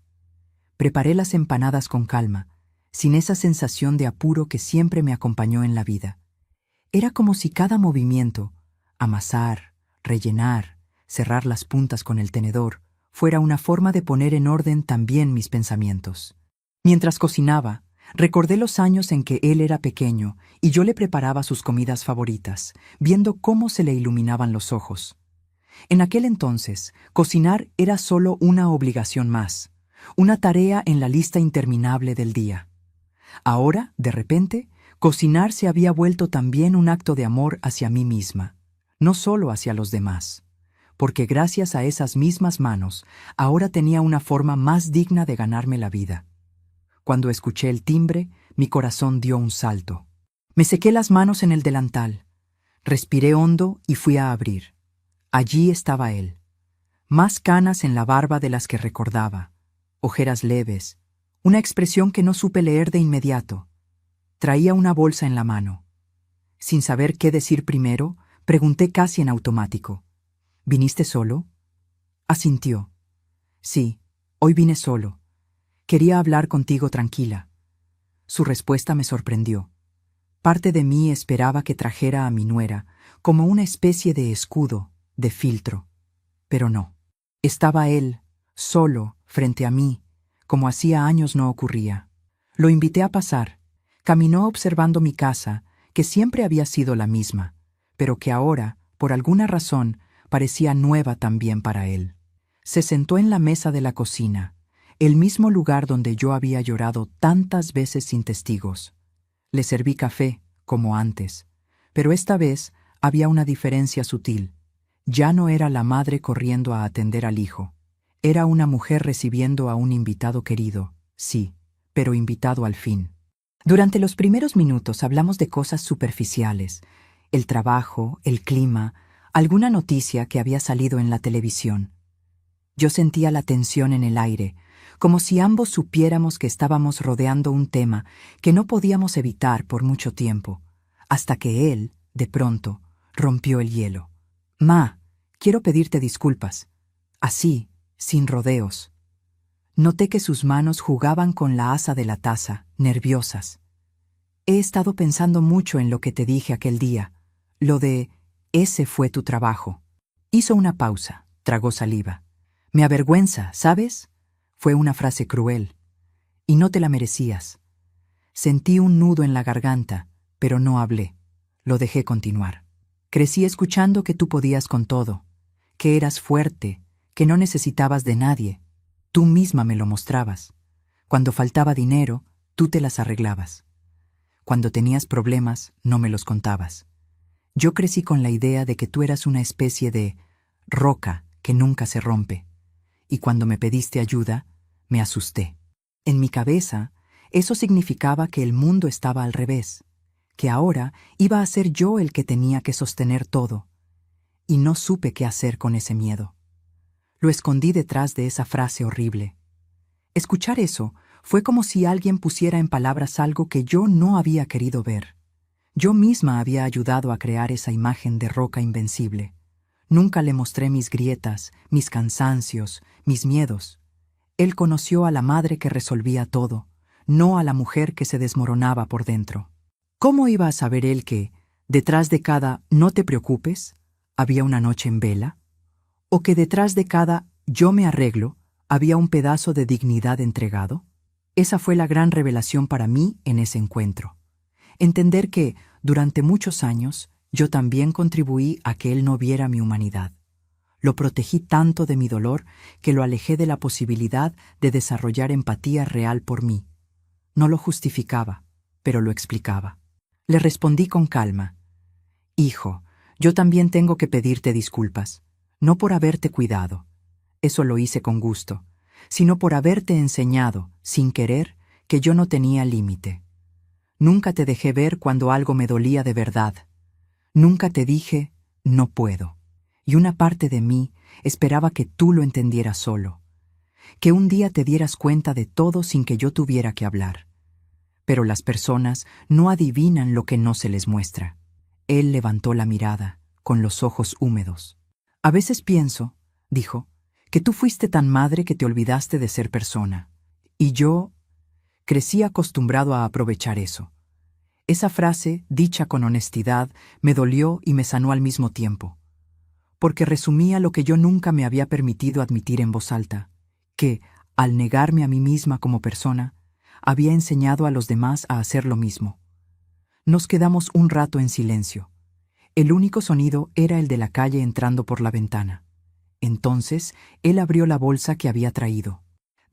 Preparé las empanadas con calma, sin esa sensación de apuro que siempre me acompañó en la vida. Era como si cada movimiento, amasar, rellenar, cerrar las puntas con el tenedor, fuera una forma de poner en orden también mis pensamientos. Mientras cocinaba, recordé los años en que él era pequeño y yo le preparaba sus comidas favoritas, viendo cómo se le iluminaban los ojos. En aquel entonces, cocinar era solo una obligación más, una tarea en la lista interminable del día. Ahora, de repente, cocinar se había vuelto también un acto de amor hacia mí misma, no solo hacia los demás, porque gracias a esas mismas manos, ahora tenía una forma más digna de ganarme la vida. Cuando escuché el timbre, mi corazón dio un salto. Me sequé las manos en el delantal, respiré hondo y fui a abrir. Allí estaba él. Más canas en la barba de las que recordaba, ojeras leves, una expresión que no supe leer de inmediato. Traía una bolsa en la mano. Sin saber qué decir primero, pregunté casi en automático, «¿Viniste solo?» Asintió. «Sí, hoy vine solo. Quería hablar contigo tranquila». Su respuesta me sorprendió. Parte de mí esperaba que trajera a mi nuera como una especie de escudo, de filtro. Pero no. Estaba él, solo, frente a mí, como hacía años no ocurría. Lo invité a pasar. Caminó observando mi casa, que siempre había sido la misma, pero que ahora, por alguna razón, parecía nueva también para él. Se sentó en la mesa de la cocina, el mismo lugar donde yo había llorado tantas veces sin testigos. Le serví café, como antes, pero esta vez había una diferencia sutil. Ya no era la madre corriendo a atender al hijo. Era una mujer recibiendo a un invitado querido, sí, pero invitado al fin. Durante los primeros minutos hablamos de cosas superficiales, el trabajo, el clima, alguna noticia que había salido en la televisión. Yo sentía la tensión en el aire, como si ambos supiéramos que estábamos rodeando un tema que no podíamos evitar por mucho tiempo, hasta que él, de pronto, rompió el hielo. «Ma, quiero pedirte disculpas». Así, sin rodeos. Noté que sus manos jugaban con la asa de la taza, nerviosas. «He estado pensando mucho en lo que te dije aquel día, lo de «ese fue tu trabajo». Hizo una pausa, tragó saliva. «Me avergüenza, ¿sabes?» Fue una frase cruel. «Y no te la merecías». Sentí un nudo en la garganta, pero no hablé. Lo dejé continuar. «Crecí escuchando que tú podías con todo, que eras fuerte, que no necesitabas de nadie. Tú misma me lo mostrabas. Cuando faltaba dinero, tú te las arreglabas. Cuando tenías problemas, no me los contabas. Yo crecí con la idea de que tú eras una especie de roca que nunca se rompe. Y cuando me pediste ayuda, me asusté. En mi cabeza, eso significaba que el mundo estaba al revés, que ahora iba a ser yo el que tenía que sostener todo. Y no supe qué hacer con ese miedo. Lo escondí detrás de esa frase horrible. Escuchar eso fue como si alguien pusiera en palabras algo que yo no había querido ver. Yo misma había ayudado a crear esa imagen de roca invencible. Nunca le mostré mis grietas, mis cansancios, mis miedos. Él conoció a la madre que resolvía todo, no a la mujer que se desmoronaba por dentro. ¿Cómo iba a saber él que, detrás de cada «no te preocupes», había una noche en vela? ¿O que detrás de cada «yo me arreglo» había un pedazo de dignidad entregado? Esa fue la gran revelación para mí en ese encuentro. Entender que, durante muchos años, yo también contribuí a que él no viera mi humanidad. Lo protegí tanto de mi dolor que lo alejé de la posibilidad de desarrollar empatía real por mí. No lo justificaba, pero lo explicaba. Le respondí con calma. «Hijo, yo también tengo que pedirte disculpas, no por haberte cuidado. Eso lo hice con gusto, sino por haberte enseñado, sin querer, que yo no tenía límite. Nunca te dejé ver cuando algo me dolía de verdad. Nunca te dije, no puedo. Y una parte de mí esperaba que tú lo entendieras solo, que un día te dieras cuenta de todo sin que yo tuviera que hablar. Pero las personas no adivinan lo que no se les muestra». Él levantó la mirada, con los ojos húmedos. «A veces pienso», dijo, «que tú fuiste tan madre que te olvidaste de ser persona. Y yo crecí acostumbrado a aprovechar eso». Esa frase, dicha con honestidad, me dolió y me sanó al mismo tiempo, porque resumía lo que yo nunca me había permitido admitir en voz alta, que, al negarme a mí misma como persona, había enseñado a los demás a hacer lo mismo. Nos quedamos un rato en silencio. El único sonido era el de la calle entrando por la ventana. Entonces, él abrió la bolsa que había traído.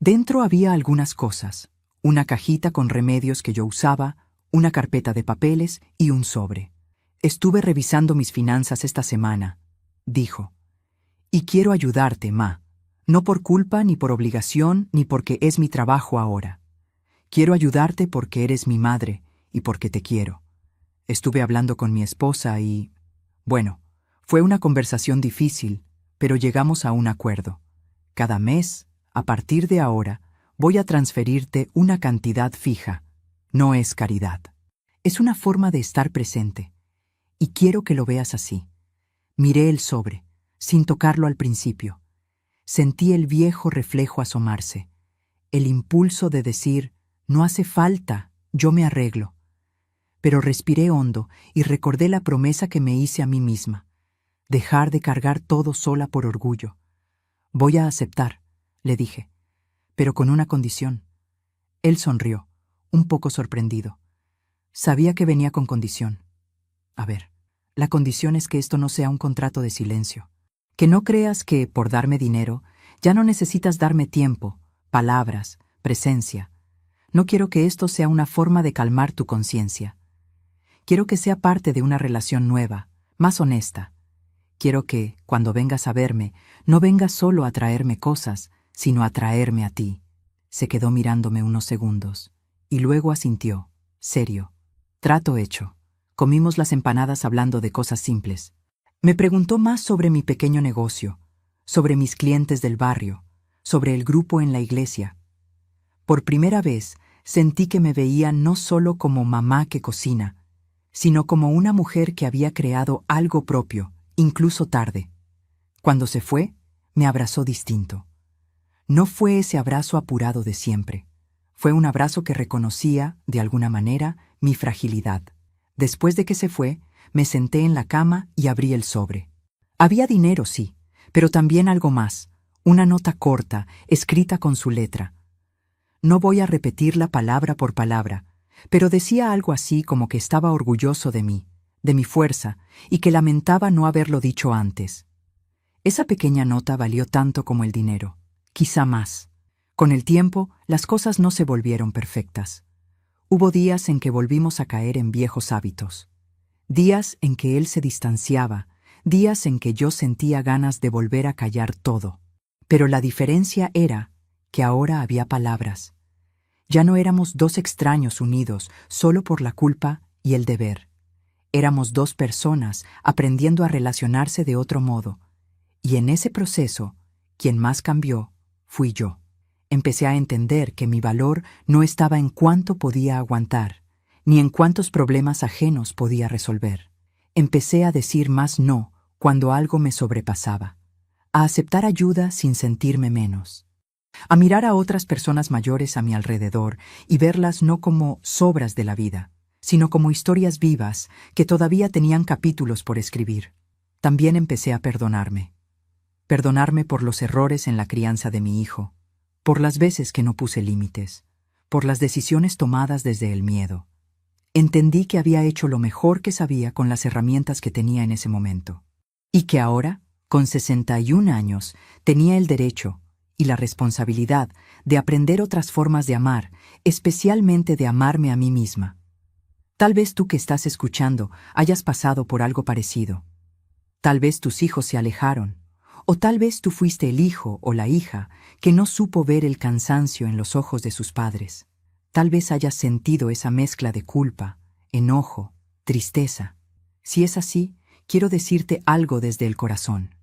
Dentro había algunas cosas, una cajita con remedios que yo usaba, una carpeta de papeles y un sobre. «Estuve revisando mis finanzas esta semana», dijo. «Y quiero ayudarte, Ma. No por culpa, ni por obligación, ni porque es mi trabajo ahora. Quiero ayudarte porque eres mi madre y porque te quiero. Estuve hablando con mi esposa y... Bueno, fue una conversación difícil, pero llegamos a un acuerdo. Cada mes, a partir de ahora, voy a transferirte una cantidad fija. No es caridad. Es una forma de estar presente. Y quiero que lo veas así». Miré el sobre, sin tocarlo al principio. Sentí el viejo reflejo asomarse. El impulso de decir, «No hace falta, yo me arreglo». Pero respiré hondo y recordé la promesa que me hice a mí misma. Dejar de cargar todo sola por orgullo. «Voy a aceptar», le dije. pero con una condición. Él sonrió, un poco sorprendido. Sabía que venía con condición. A ver, la condición es que esto no sea un contrato de silencio. Que no creas que, por darme dinero, ya no necesitas darme tiempo, palabras, presencia. No quiero que esto sea una forma de calmar tu conciencia. Quiero que sea parte de una relación nueva, más honesta. Quiero que, cuando vengas a verme, no vengas solo a traerme cosas, sino a traerme a ti. Se quedó mirándome unos segundos, y luego asintió, serio. Trato hecho. Comimos las empanadas hablando de cosas simples. Me preguntó más sobre mi pequeño negocio, sobre mis clientes del barrio, sobre el grupo en la iglesia. Por primera vez sentí que me veía no solo como mamá que cocina, sino como una mujer que había creado algo propio, incluso tarde. Cuando se fue, me abrazó distinto. No fue ese abrazo apurado de siempre. Fue un abrazo que reconocía, de alguna manera, mi fragilidad. Después de que se fue, me senté en la cama y abrí el sobre. Había dinero, sí, pero también algo más, una nota corta, escrita con su letra. No voy a repetirla palabra por palabra, pero decía algo así como que estaba orgulloso de mí, de mi fuerza, y que lamentaba no haberlo dicho antes. Esa pequeña nota valió tanto como el dinero, quizá más. Con el tiempo, las cosas no se volvieron perfectas. Hubo días en que volvimos a caer en viejos hábitos. Días en que él se distanciaba, días en que yo sentía ganas de volver a callar todo. Pero la diferencia era que ahora había palabras. Ya no éramos dos extraños unidos solo por la culpa y el deber. Éramos dos personas aprendiendo a relacionarse de otro modo. Y en ese proceso, quien más cambió fui yo. Empecé a entender que mi valor no estaba en cuánto podía aguantar, ni en cuántos problemas ajenos podía resolver. Empecé a decir más no cuando algo me sobrepasaba, a aceptar ayuda sin sentirme menos, a mirar a otras personas mayores a mi alrededor y verlas no como sobras de la vida, sino como historias vivas que todavía tenían capítulos por escribir. También empecé a perdonarme. Perdonarme por los errores en la crianza de mi hijo, por las veces que no puse límites, por las decisiones tomadas desde el miedo. Entendí que había hecho lo mejor que sabía con las herramientas que tenía en ese momento, y que ahora, con 61 años, tenía el derecho y la responsabilidad de aprender otras formas de amar, especialmente de amarme a mí misma. Tal vez tú que estás escuchando hayas pasado por algo parecido. Tal vez tus hijos se alejaron, o tal vez tú fuiste el hijo o la hija que no supo ver el cansancio en los ojos de sus padres. Tal vez hayas sentido esa mezcla de culpa, enojo, tristeza. Si es así, quiero decirte algo desde el corazón.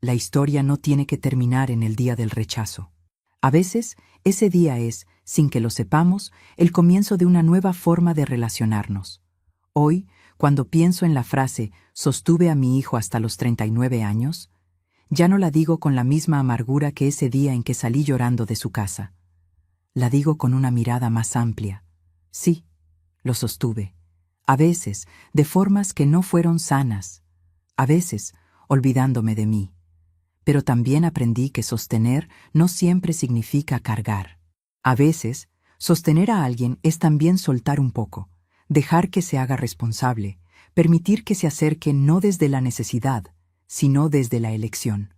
La historia no tiene que terminar en el día del rechazo. A veces, ese día es, sin que lo sepamos, el comienzo de una nueva forma de relacionarnos. Hoy, cuando pienso en la frase «sostuve a mi hijo hasta los 39 años», ya no la digo con la misma amargura que ese día en que salí llorando de su casa. La digo con una mirada más amplia. Sí, lo sostuve. A veces, de formas que no fueron sanas. A veces, olvidándome de mí. Pero también aprendí que sostener no siempre significa cargar. A veces, sostener a alguien es también soltar un poco, dejar que se haga responsable, permitir que se acerque no desde la necesidad, sino desde la elección.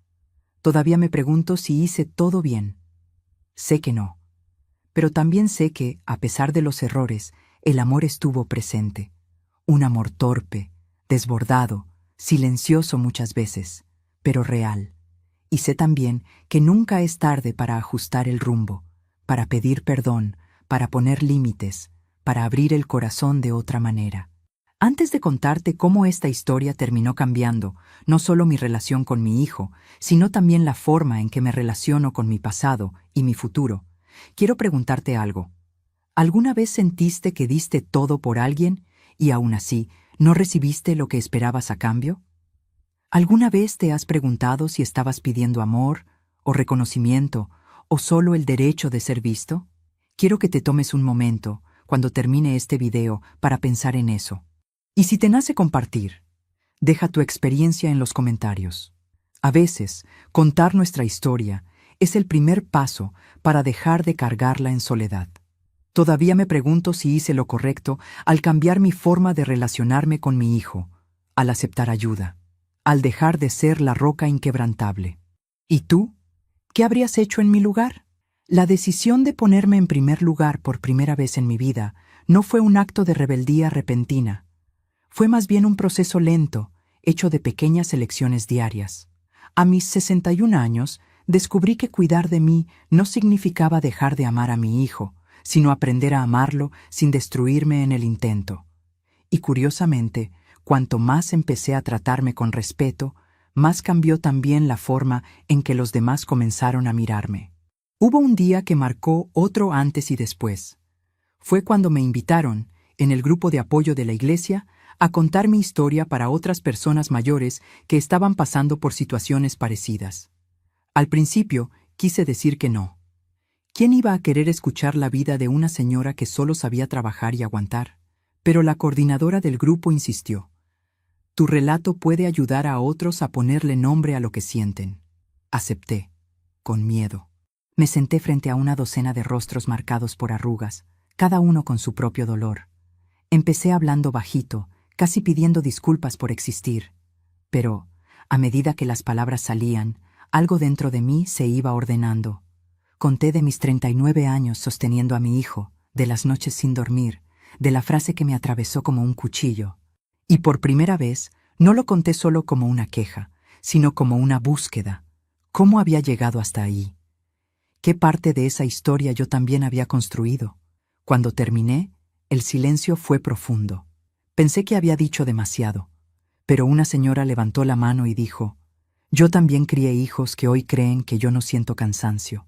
Todavía me pregunto si hice todo bien. Sé que no. Pero también sé que, a pesar de los errores, el amor estuvo presente. Un amor torpe, desbordado, silencioso muchas veces, pero real. Y sé también que nunca es tarde para ajustar el rumbo, para pedir perdón, para poner límites, para abrir el corazón de otra manera. Antes de contarte cómo esta historia terminó cambiando, no solo mi relación con mi hijo, sino también la forma en que me relaciono con mi pasado y mi futuro, quiero preguntarte algo. ¿Alguna vez sentiste que diste todo por alguien y aún así no recibiste lo que esperabas a cambio? ¿Alguna vez te has preguntado si estabas pidiendo amor, o reconocimiento, o solo el derecho de ser visto? Quiero que te tomes un momento, cuando termine este video, para pensar en eso. Y si te nace compartir, deja tu experiencia en los comentarios. A veces, contar nuestra historia es el primer paso para dejar de cargarla en soledad. Todavía me pregunto si hice lo correcto al cambiar mi forma de relacionarme con mi hijo, al aceptar ayuda, al dejar de ser la roca inquebrantable. ¿Y tú? ¿Qué habrías hecho en mi lugar? La decisión de ponerme en primer lugar por primera vez en mi vida no fue un acto de rebeldía repentina. Fue más bien un proceso lento, hecho de pequeñas elecciones diarias. A mis 61 años, descubrí que cuidar de mí no significaba dejar de amar a mi hijo, sino aprender a amarlo sin destruirme en el intento. Y curiosamente, cuanto más empecé a tratarme con respeto, más cambió también la forma en que los demás comenzaron a mirarme. Hubo un día que marcó otro antes y después. Fue cuando me invitaron, en el grupo de apoyo de la iglesia, a contar mi historia para otras personas mayores que estaban pasando por situaciones parecidas. Al principio, quise decir que no. ¿Quién iba a querer escuchar la vida de una señora que solo sabía trabajar y aguantar? Pero la coordinadora del grupo insistió. Tu relato puede ayudar a otros a ponerle nombre a lo que sienten. Acepté, con miedo. Me senté frente a una docena de rostros marcados por arrugas, cada uno con su propio dolor. Empecé hablando bajito, casi pidiendo disculpas por existir. Pero, a medida que las palabras salían, algo dentro de mí se iba ordenando. Conté de mis 39 años sosteniendo a mi hijo, de las noches sin dormir, de la frase que me atravesó como un cuchillo. Y por primera vez, no lo conté solo como una queja, sino como una búsqueda. ¿Cómo había llegado hasta ahí? ¿Qué parte de esa historia yo también había construido? Cuando terminé, el silencio fue profundo. Pensé que había dicho demasiado, pero una señora levantó la mano y dijo, yo también crié hijos que hoy creen que yo no siento cansancio.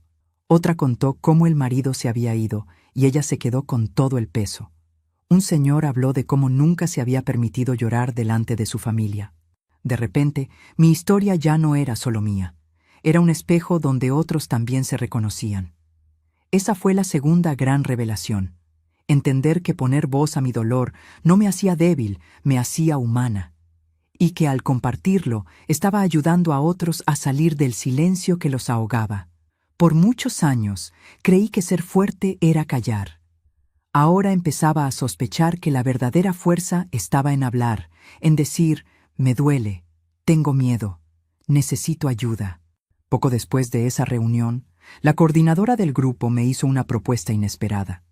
Otra contó cómo el marido se había ido y ella se quedó con todo el peso. Un señor habló de cómo nunca se había permitido llorar delante de su familia. De repente, mi historia ya no era solo mía. Era un espejo donde otros también se reconocían. Esa fue la segunda gran revelación. Entender que poner voz a mi dolor no me hacía débil, me hacía humana. Y que al compartirlo, estaba ayudando a otros a salir del silencio que los ahogaba. Por muchos años, creí que ser fuerte era callar. Ahora empezaba a sospechar que la verdadera fuerza estaba en hablar, en decir, me duele, tengo miedo, necesito ayuda. Poco después de esa reunión, la coordinadora del grupo me hizo una propuesta inesperada.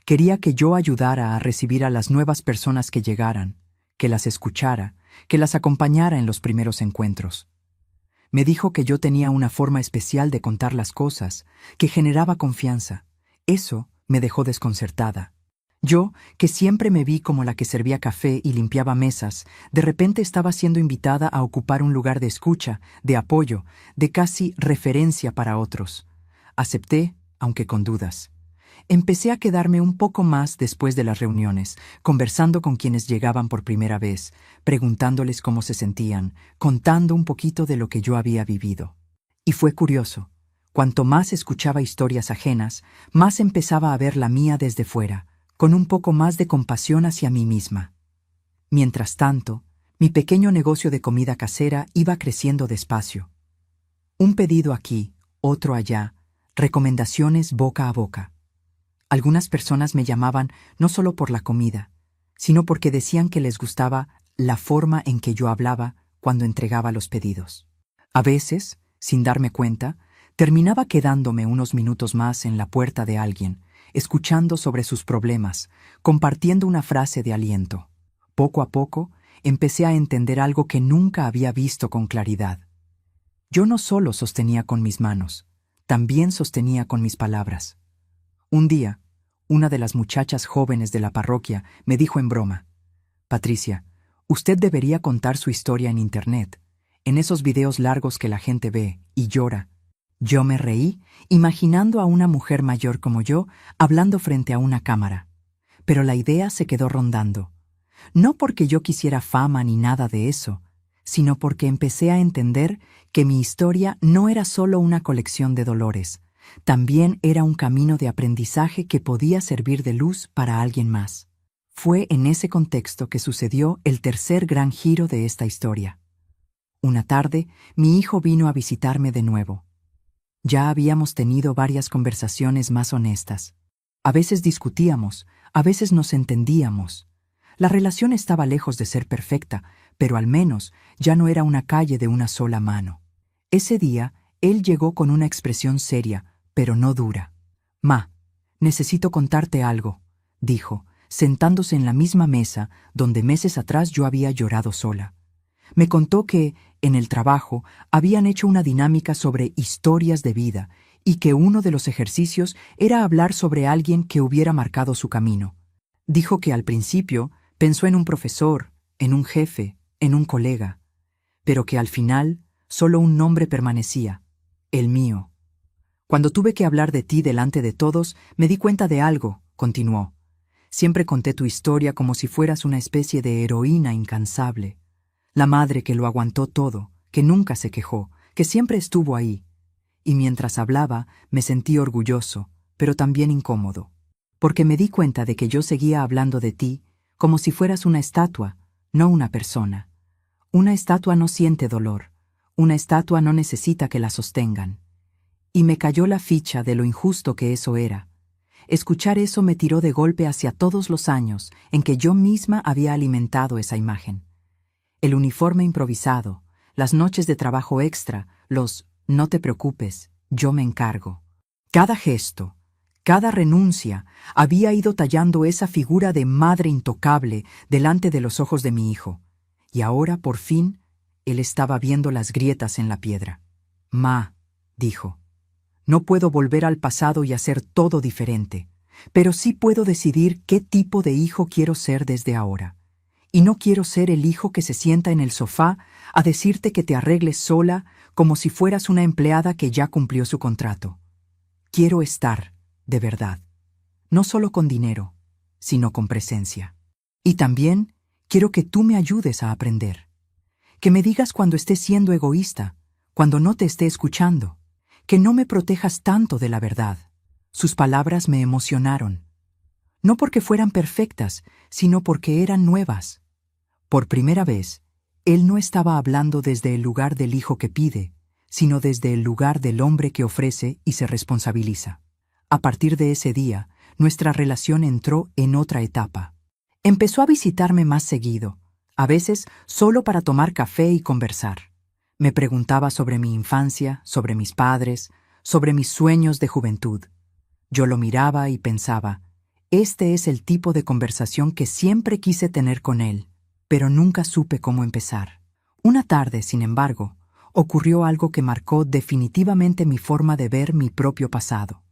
Quería que yo ayudara a recibir a las nuevas personas que llegaran, que las escuchara, que las acompañara en los primeros encuentros. Me dijo que yo tenía una forma especial de contar las cosas, que generaba confianza. Eso me dejó desconcertada. Yo, que siempre me vi como la que servía café y limpiaba mesas, de repente estaba siendo invitada a ocupar un lugar de escucha, de apoyo, de casi referencia para otros. Acepté, aunque con dudas. Empecé a quedarme un poco más después de las reuniones, conversando con quienes llegaban por primera vez, preguntándoles cómo se sentían, contando un poquito de lo que yo había vivido. Y fue curioso. Cuanto más escuchaba historias ajenas, más empezaba a ver la mía desde fuera, con un poco más de compasión hacia mí misma. Mientras tanto, mi pequeño negocio de comida casera iba creciendo despacio. Un pedido aquí, otro allá, recomendaciones boca a boca. Algunas personas me llamaban no solo por la comida, sino porque decían que les gustaba la forma en que yo hablaba cuando entregaba los pedidos. A veces, sin darme cuenta, terminaba quedándome unos minutos más en la puerta de alguien, escuchando sobre sus problemas, compartiendo una frase de aliento. Poco a poco, empecé a entender algo que nunca había visto con claridad. Yo no solo sostenía con mis manos, también sostenía con mis palabras. Un día, una de las muchachas jóvenes de la parroquia me dijo en broma, Patricia, usted debería contar su historia en Internet, en esos videos largos que la gente ve y llora. Yo me reí, imaginando a una mujer mayor como yo hablando frente a una cámara. Pero la idea se quedó rondando. No porque yo quisiera fama ni nada de eso, sino porque empecé a entender que mi historia no era solo una colección de dolores, también era un camino de aprendizaje que podía servir de luz para alguien más. Fue en ese contexto que sucedió el tercer gran giro de esta historia. Una tarde, mi hijo vino a visitarme de nuevo. Ya habíamos tenido varias conversaciones más honestas. A veces discutíamos, a veces nos entendíamos. La relación estaba lejos de ser perfecta, pero al menos ya no era una calle de una sola mano. Ese día, él llegó con una expresión seria, pero no dura. «Ma, necesito contarte algo», dijo, sentándose en la misma mesa donde meses atrás yo había llorado sola. Me contó que, en el trabajo, habían hecho una dinámica sobre historias de vida y que uno de los ejercicios era hablar sobre alguien que hubiera marcado su camino. Dijo que al principio pensó en un profesor, en un jefe, en un colega, pero que al final solo un nombre permanecía, el mío. Cuando tuve que hablar de ti delante de todos, me di cuenta de algo, continuó. Siempre conté tu historia como si fueras una especie de heroína incansable. La madre que lo aguantó todo, que nunca se quejó, que siempre estuvo ahí. Y mientras hablaba, me sentí orgulloso, pero también incómodo, porque me di cuenta de que yo seguía hablando de ti como si fueras una estatua, no una persona. Una estatua no siente dolor, una estatua no necesita que la sostengan. Y me cayó la ficha de lo injusto que eso era. Escuchar eso me tiró de golpe hacia todos los años en que yo misma había alimentado esa imagen. El uniforme improvisado, las noches de trabajo extra, los «no te preocupes, yo me encargo». Cada gesto, cada renuncia, había ido tallando esa figura de madre intocable delante de los ojos de mi hijo. Y ahora, por fin, él estaba viendo las grietas en la piedra. «Ma», dijo, «no puedo volver al pasado y hacer todo diferente, pero sí puedo decidir qué tipo de hijo quiero ser desde ahora. Y no quiero ser el hijo que se sienta en el sofá a decirte que te arregles sola como si fueras una empleada que ya cumplió su contrato. Quiero estar, de verdad, no solo con dinero, sino con presencia. Y también quiero que tú me ayudes a aprender. Que me digas cuando estés siendo egoísta, cuando no te esté escuchando, que no me protejas tanto de la verdad». Sus palabras me emocionaron. No porque fueran perfectas, sino porque eran nuevas. Por primera vez, él no estaba hablando desde el lugar del hijo que pide, sino desde el lugar del hombre que ofrece y se responsabiliza. A partir de ese día, nuestra relación entró en otra etapa. Empezó a visitarme más seguido, a veces solo para tomar café y conversar. Me preguntaba sobre mi infancia, sobre mis padres, sobre mis sueños de juventud. Yo lo miraba y pensaba, este es el tipo de conversación que siempre quise tener con él, pero nunca supe cómo empezar. Una tarde, sin embargo, ocurrió algo que marcó definitivamente mi forma de ver mi propio pasado.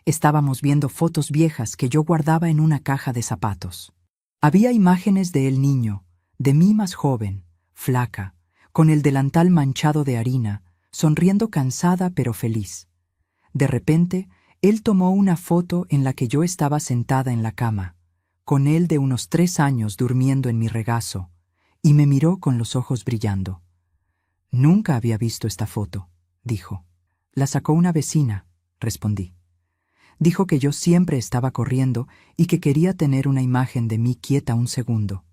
Estábamos viendo fotos viejas que yo guardaba en una caja de zapatos. Había imágenes de él niño, de mí más joven, flaca, con el delantal manchado de harina, sonriendo cansada pero feliz. De repente, él tomó una foto en la que yo estaba sentada en la cama, con él de unos 3 años durmiendo en mi regazo, y me miró con los ojos brillando. «Nunca había visto esta foto», dijo. «La sacó una vecina», respondí. Dijo que yo siempre estaba corriendo y que quería tener una imagen de mí quieta un segundo.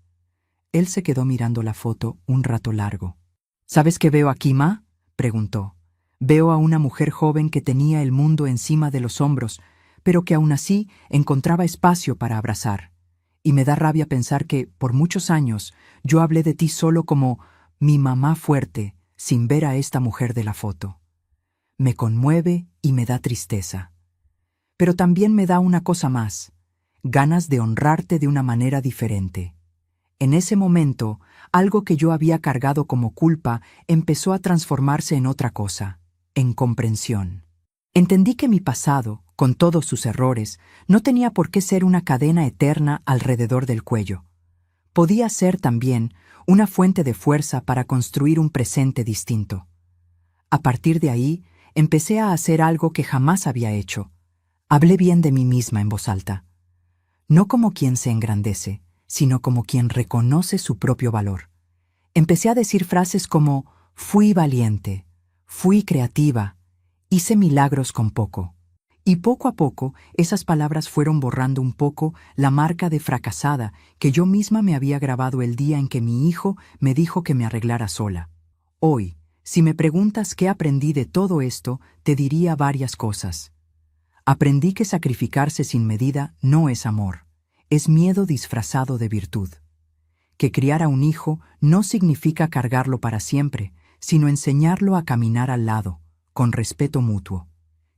Él se quedó mirando la foto un rato largo. «¿Sabes qué veo aquí, ma?», preguntó. «Veo a una mujer joven que tenía el mundo encima de los hombros, pero que aún así encontraba espacio para abrazar. Y me da rabia pensar que, por muchos años, yo hablé de ti solo como mi mamá fuerte, sin ver a esta mujer de la foto. Me conmueve y me da tristeza. Pero también me da una cosa más, ganas de honrarte de una manera diferente». En ese momento, algo que yo había cargado como culpa empezó a transformarse en otra cosa, en comprensión. Entendí que mi pasado, con todos sus errores, no tenía por qué ser una cadena eterna alrededor del cuello. Podía ser también una fuente de fuerza para construir un presente distinto. A partir de ahí, empecé a hacer algo que jamás había hecho. Hablé bien de mí misma en voz alta. No como quien se engrandece, sino como quien reconoce su propio valor. Empecé a decir frases como «fui valiente», «fui creativa», «hice milagros con poco». Y poco a poco, esas palabras fueron borrando un poco la marca de fracasada que yo misma me había grabado el día en que mi hijo me dijo que me arreglara sola. Hoy, Si me preguntas qué aprendí de todo esto, te diría varias cosas. Aprendí que sacrificarse sin medida no es amor, es miedo disfrazado de virtud. Que criar a un hijo no significa cargarlo para siempre, sino enseñarlo a caminar al lado, con respeto mutuo.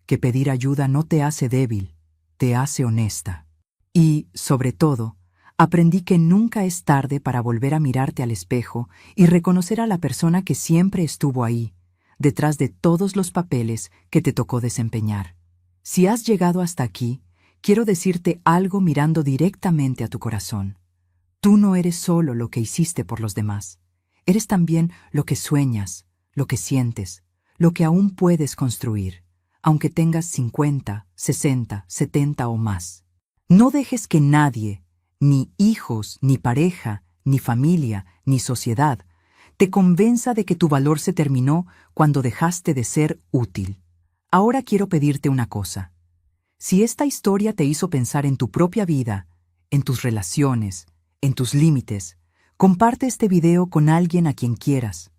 Que pedir ayuda no te hace débil, te hace honesta. Y, sobre todo, aprendí que nunca es tarde para volver a mirarte al espejo y reconocer a la persona que siempre estuvo ahí, detrás de todos los papeles que te tocó desempeñar. Si has llegado hasta aquí, quiero decirte algo mirando directamente a tu corazón. Tú no eres solo lo que hiciste por los demás. Eres también lo que sueñas, lo que sientes, lo que aún puedes construir, aunque tengas 50, 60, 70 o más. No dejes que nadie, ni hijos, ni pareja, ni familia, ni sociedad, te convenza de que tu valor se terminó cuando dejaste de ser útil. Ahora quiero pedirte una cosa. Si esta historia te hizo pensar en tu propia vida, en tus relaciones, en tus límites, comparte este video con alguien a quien quieras.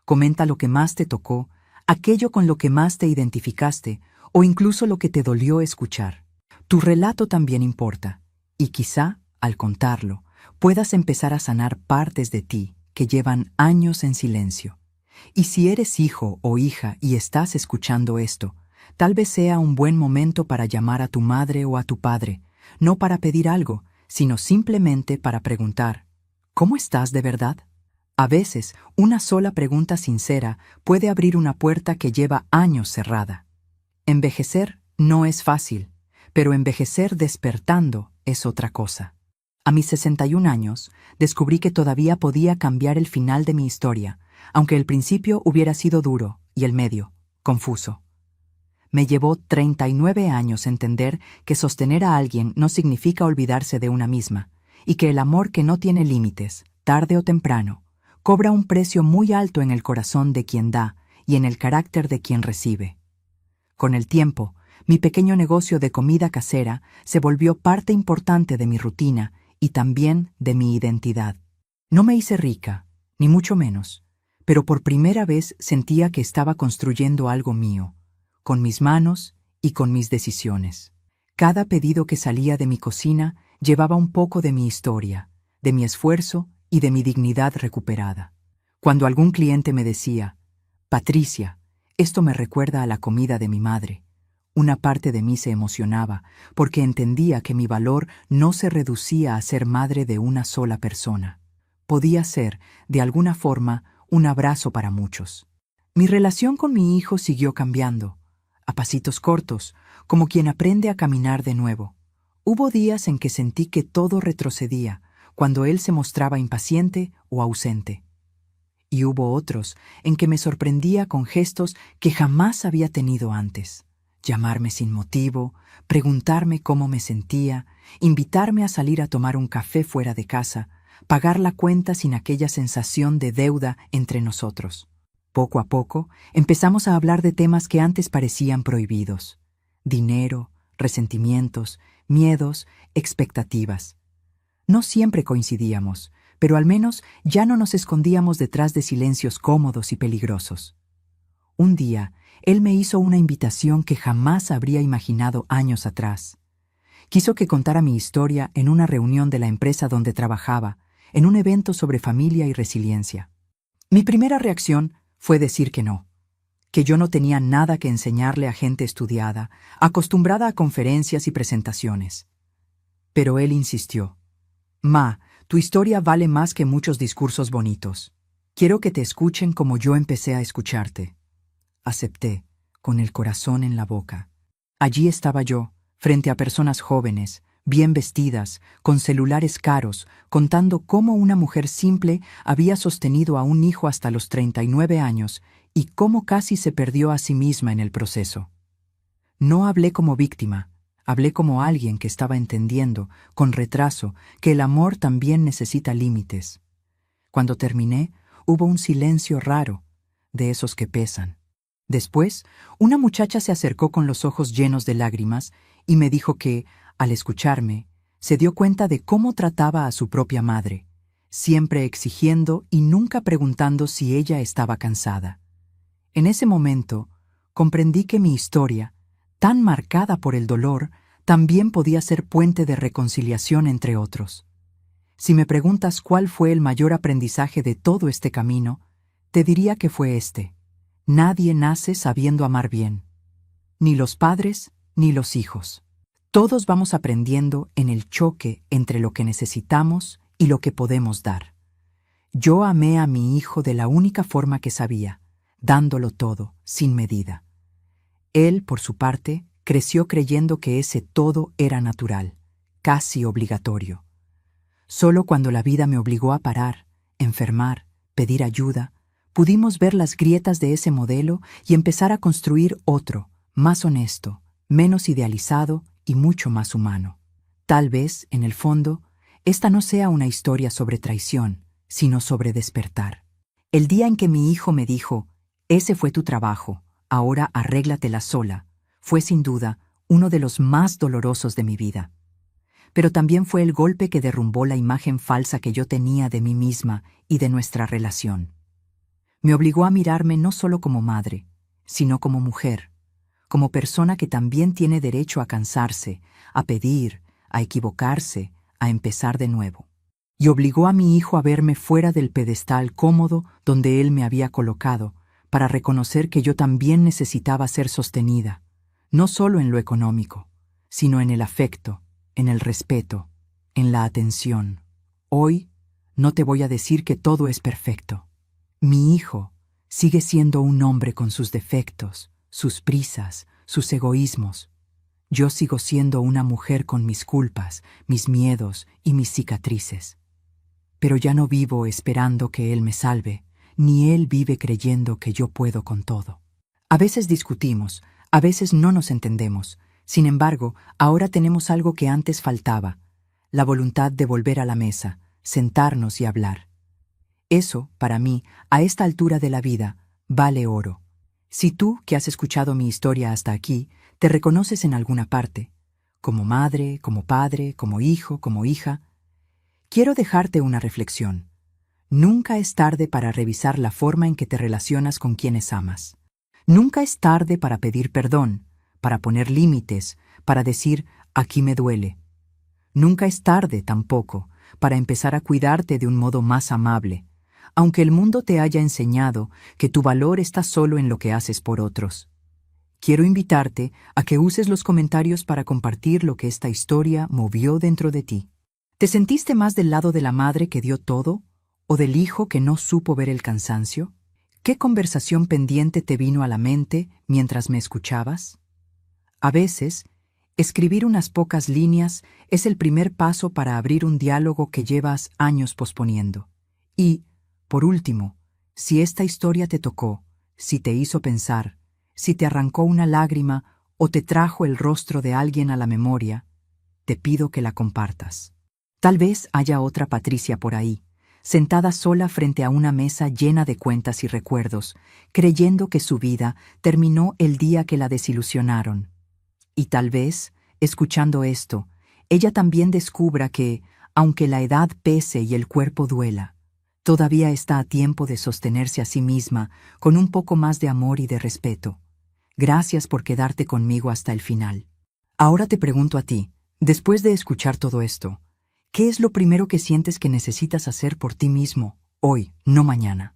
Comenta lo que más te tocó, aquello con lo que más te identificaste, o incluso lo que te dolió escuchar. Tu relato también importa, y quizá, al contarlo, puedas empezar a sanar partes de ti que llevan años en silencio. Y si eres hijo o hija y estás escuchando esto, tal vez sea un buen momento para llamar a tu madre o a tu padre, no para pedir algo, sino simplemente para preguntar, ¿cómo estás de verdad? A veces, una sola pregunta sincera puede abrir una puerta que lleva años cerrada. Envejecer no es fácil, pero envejecer despertando es otra cosa. A mis 61 años, descubrí que todavía podía cambiar el final de mi historia, aunque el principio hubiera sido duro y el medio, confuso. Me llevó 39 años entender que sostener a alguien no significa olvidarse de una misma, y que el amor que no tiene límites, tarde o temprano, cobra un precio muy alto en el corazón de quien da y en el carácter de quien recibe. Con el tiempo, mi pequeño negocio de comida casera se volvió parte importante de mi rutina y también de mi identidad. No me hice rica, ni mucho menos, pero por primera vez sentía que estaba construyendo algo mío, con mis manos y con mis decisiones. Cada pedido que salía de mi cocina llevaba un poco de mi historia, de mi esfuerzo y de mi dignidad recuperada. Cuando algún cliente me decía, «Patricia, esto me recuerda a la comida de mi madre», una parte de mí se emocionaba porque entendía que mi valor no se reducía a ser madre de una sola persona. Podía ser, de alguna forma, un abrazo para muchos. Mi relación con mi hijo siguió cambiando, a pasitos cortos, como quien aprende a caminar de nuevo. Hubo días en que sentí que todo retrocedía, cuando él se mostraba impaciente o ausente. Y hubo otros en que me sorprendía con gestos que jamás había tenido antes. Llamarme sin motivo, preguntarme cómo me sentía, invitarme a salir a tomar un café fuera de casa, pagar la cuenta sin aquella sensación de deuda entre nosotros. Poco a poco, empezamos a hablar de temas que antes parecían prohibidos. Dinero, resentimientos, miedos, expectativas. No siempre coincidíamos, pero al menos ya no nos escondíamos detrás de silencios cómodos y peligrosos. Un día, él me hizo una invitación que jamás habría imaginado años atrás. Quiso que contara mi historia en una reunión de la empresa donde trabajaba, en un evento sobre familia y resiliencia. Mi primera reacción fue decir que no, que yo no tenía nada que enseñarle a gente estudiada, acostumbrada a conferencias y presentaciones. Pero él insistió. «Ma, tu historia vale más que muchos discursos bonitos. Quiero que te escuchen como yo empecé a escucharte». Acepté, con el corazón en la boca. Allí estaba yo, frente a personas jóvenes, bien vestidas, con celulares caros, contando cómo una mujer simple había sostenido a un hijo hasta los 39 años y cómo casi se perdió a sí misma en el proceso. No hablé como víctima, hablé como alguien que estaba entendiendo, con retraso, que el amor también necesita límites. Cuando terminé, hubo un silencio raro, de esos que pesan. Después, una muchacha se acercó con los ojos llenos de lágrimas y me dijo que, al escucharme, se dio cuenta de cómo trataba a su propia madre, siempre exigiendo y nunca preguntando si ella estaba cansada. En ese momento, comprendí que mi historia, tan marcada por el dolor, también podía ser puente de reconciliación entre otros. Si me preguntas cuál fue el mayor aprendizaje de todo este camino, te diría que fue este: nadie nace sabiendo amar bien, ni los padres ni los hijos. Todos vamos aprendiendo en el choque entre lo que necesitamos y lo que podemos dar. Yo amé a mi hijo de la única forma que sabía, dándolo todo, sin medida. Él, por su parte, creció creyendo que ese todo era natural, casi obligatorio. Solo cuando la vida me obligó a parar, enfermar, pedir ayuda, pudimos ver las grietas de ese modelo y empezar a construir otro, más honesto, menos idealizado y mucho más humano. Tal vez, en el fondo, esta no sea una historia sobre traición, sino sobre despertar. El día en que mi hijo me dijo: «Ese fue tu trabajo, ahora arréglatela sola», fue sin duda uno de los más dolorosos de mi vida. Pero también fue el golpe que derrumbó la imagen falsa que yo tenía de mí misma y de nuestra relación. Me obligó a mirarme no solo como madre, sino como mujer, como persona que también tiene derecho a cansarse, a pedir, a equivocarse, a empezar de nuevo. Y obligó a mi hijo a verme fuera del pedestal cómodo donde él me había colocado, para reconocer que yo también necesitaba ser sostenida, no solo en lo económico, sino en el afecto, en el respeto, en la atención. Hoy no te voy a decir que todo es perfecto. Mi hijo sigue siendo un hombre con sus defectos, sus prisas, sus egoísmos. Yo sigo siendo una mujer con mis culpas, mis miedos y mis cicatrices. Pero ya no vivo esperando que él me salve, ni él vive creyendo que yo puedo con todo. A veces discutimos, a veces no nos entendemos. Sin embargo, ahora tenemos algo que antes faltaba: la voluntad de volver a la mesa, sentarnos y hablar. Eso, para mí, a esta altura de la vida, vale oro. Si tú, que has escuchado mi historia hasta aquí, te reconoces en alguna parte, como madre, como padre, como hijo, como hija, quiero dejarte una reflexión. Nunca es tarde para revisar la forma en que te relacionas con quienes amas. Nunca es tarde para pedir perdón, para poner límites, para decir: «aquí me duele». Nunca es tarde, tampoco, para empezar a cuidarte de un modo más amable, aunque el mundo te haya enseñado que tu valor está solo en lo que haces por otros. Quiero invitarte a que uses los comentarios para compartir lo que esta historia movió dentro de ti. ¿Te sentiste más del lado de la madre que dio todo, o del hijo que no supo ver el cansancio? ¿Qué conversación pendiente te vino a la mente mientras me escuchabas? A veces, escribir unas pocas líneas es el primer paso para abrir un diálogo que llevas años posponiendo. Y, por último, si esta historia te tocó, si te hizo pensar, si te arrancó una lágrima o te trajo el rostro de alguien a la memoria, te pido que la compartas. Tal vez haya otra Patricia por ahí, sentada sola frente a una mesa llena de cuentas y recuerdos, creyendo que su vida terminó el día que la desilusionaron. Y tal vez, escuchando esto, ella también descubra que, aunque la edad pese y el cuerpo duela, todavía está a tiempo de sostenerse a sí misma con un poco más de amor y de respeto. Gracias por quedarte conmigo hasta el final. Ahora te pregunto a ti, después de escuchar todo esto, ¿qué es lo primero que sientes que necesitas hacer por ti mismo, hoy, no mañana?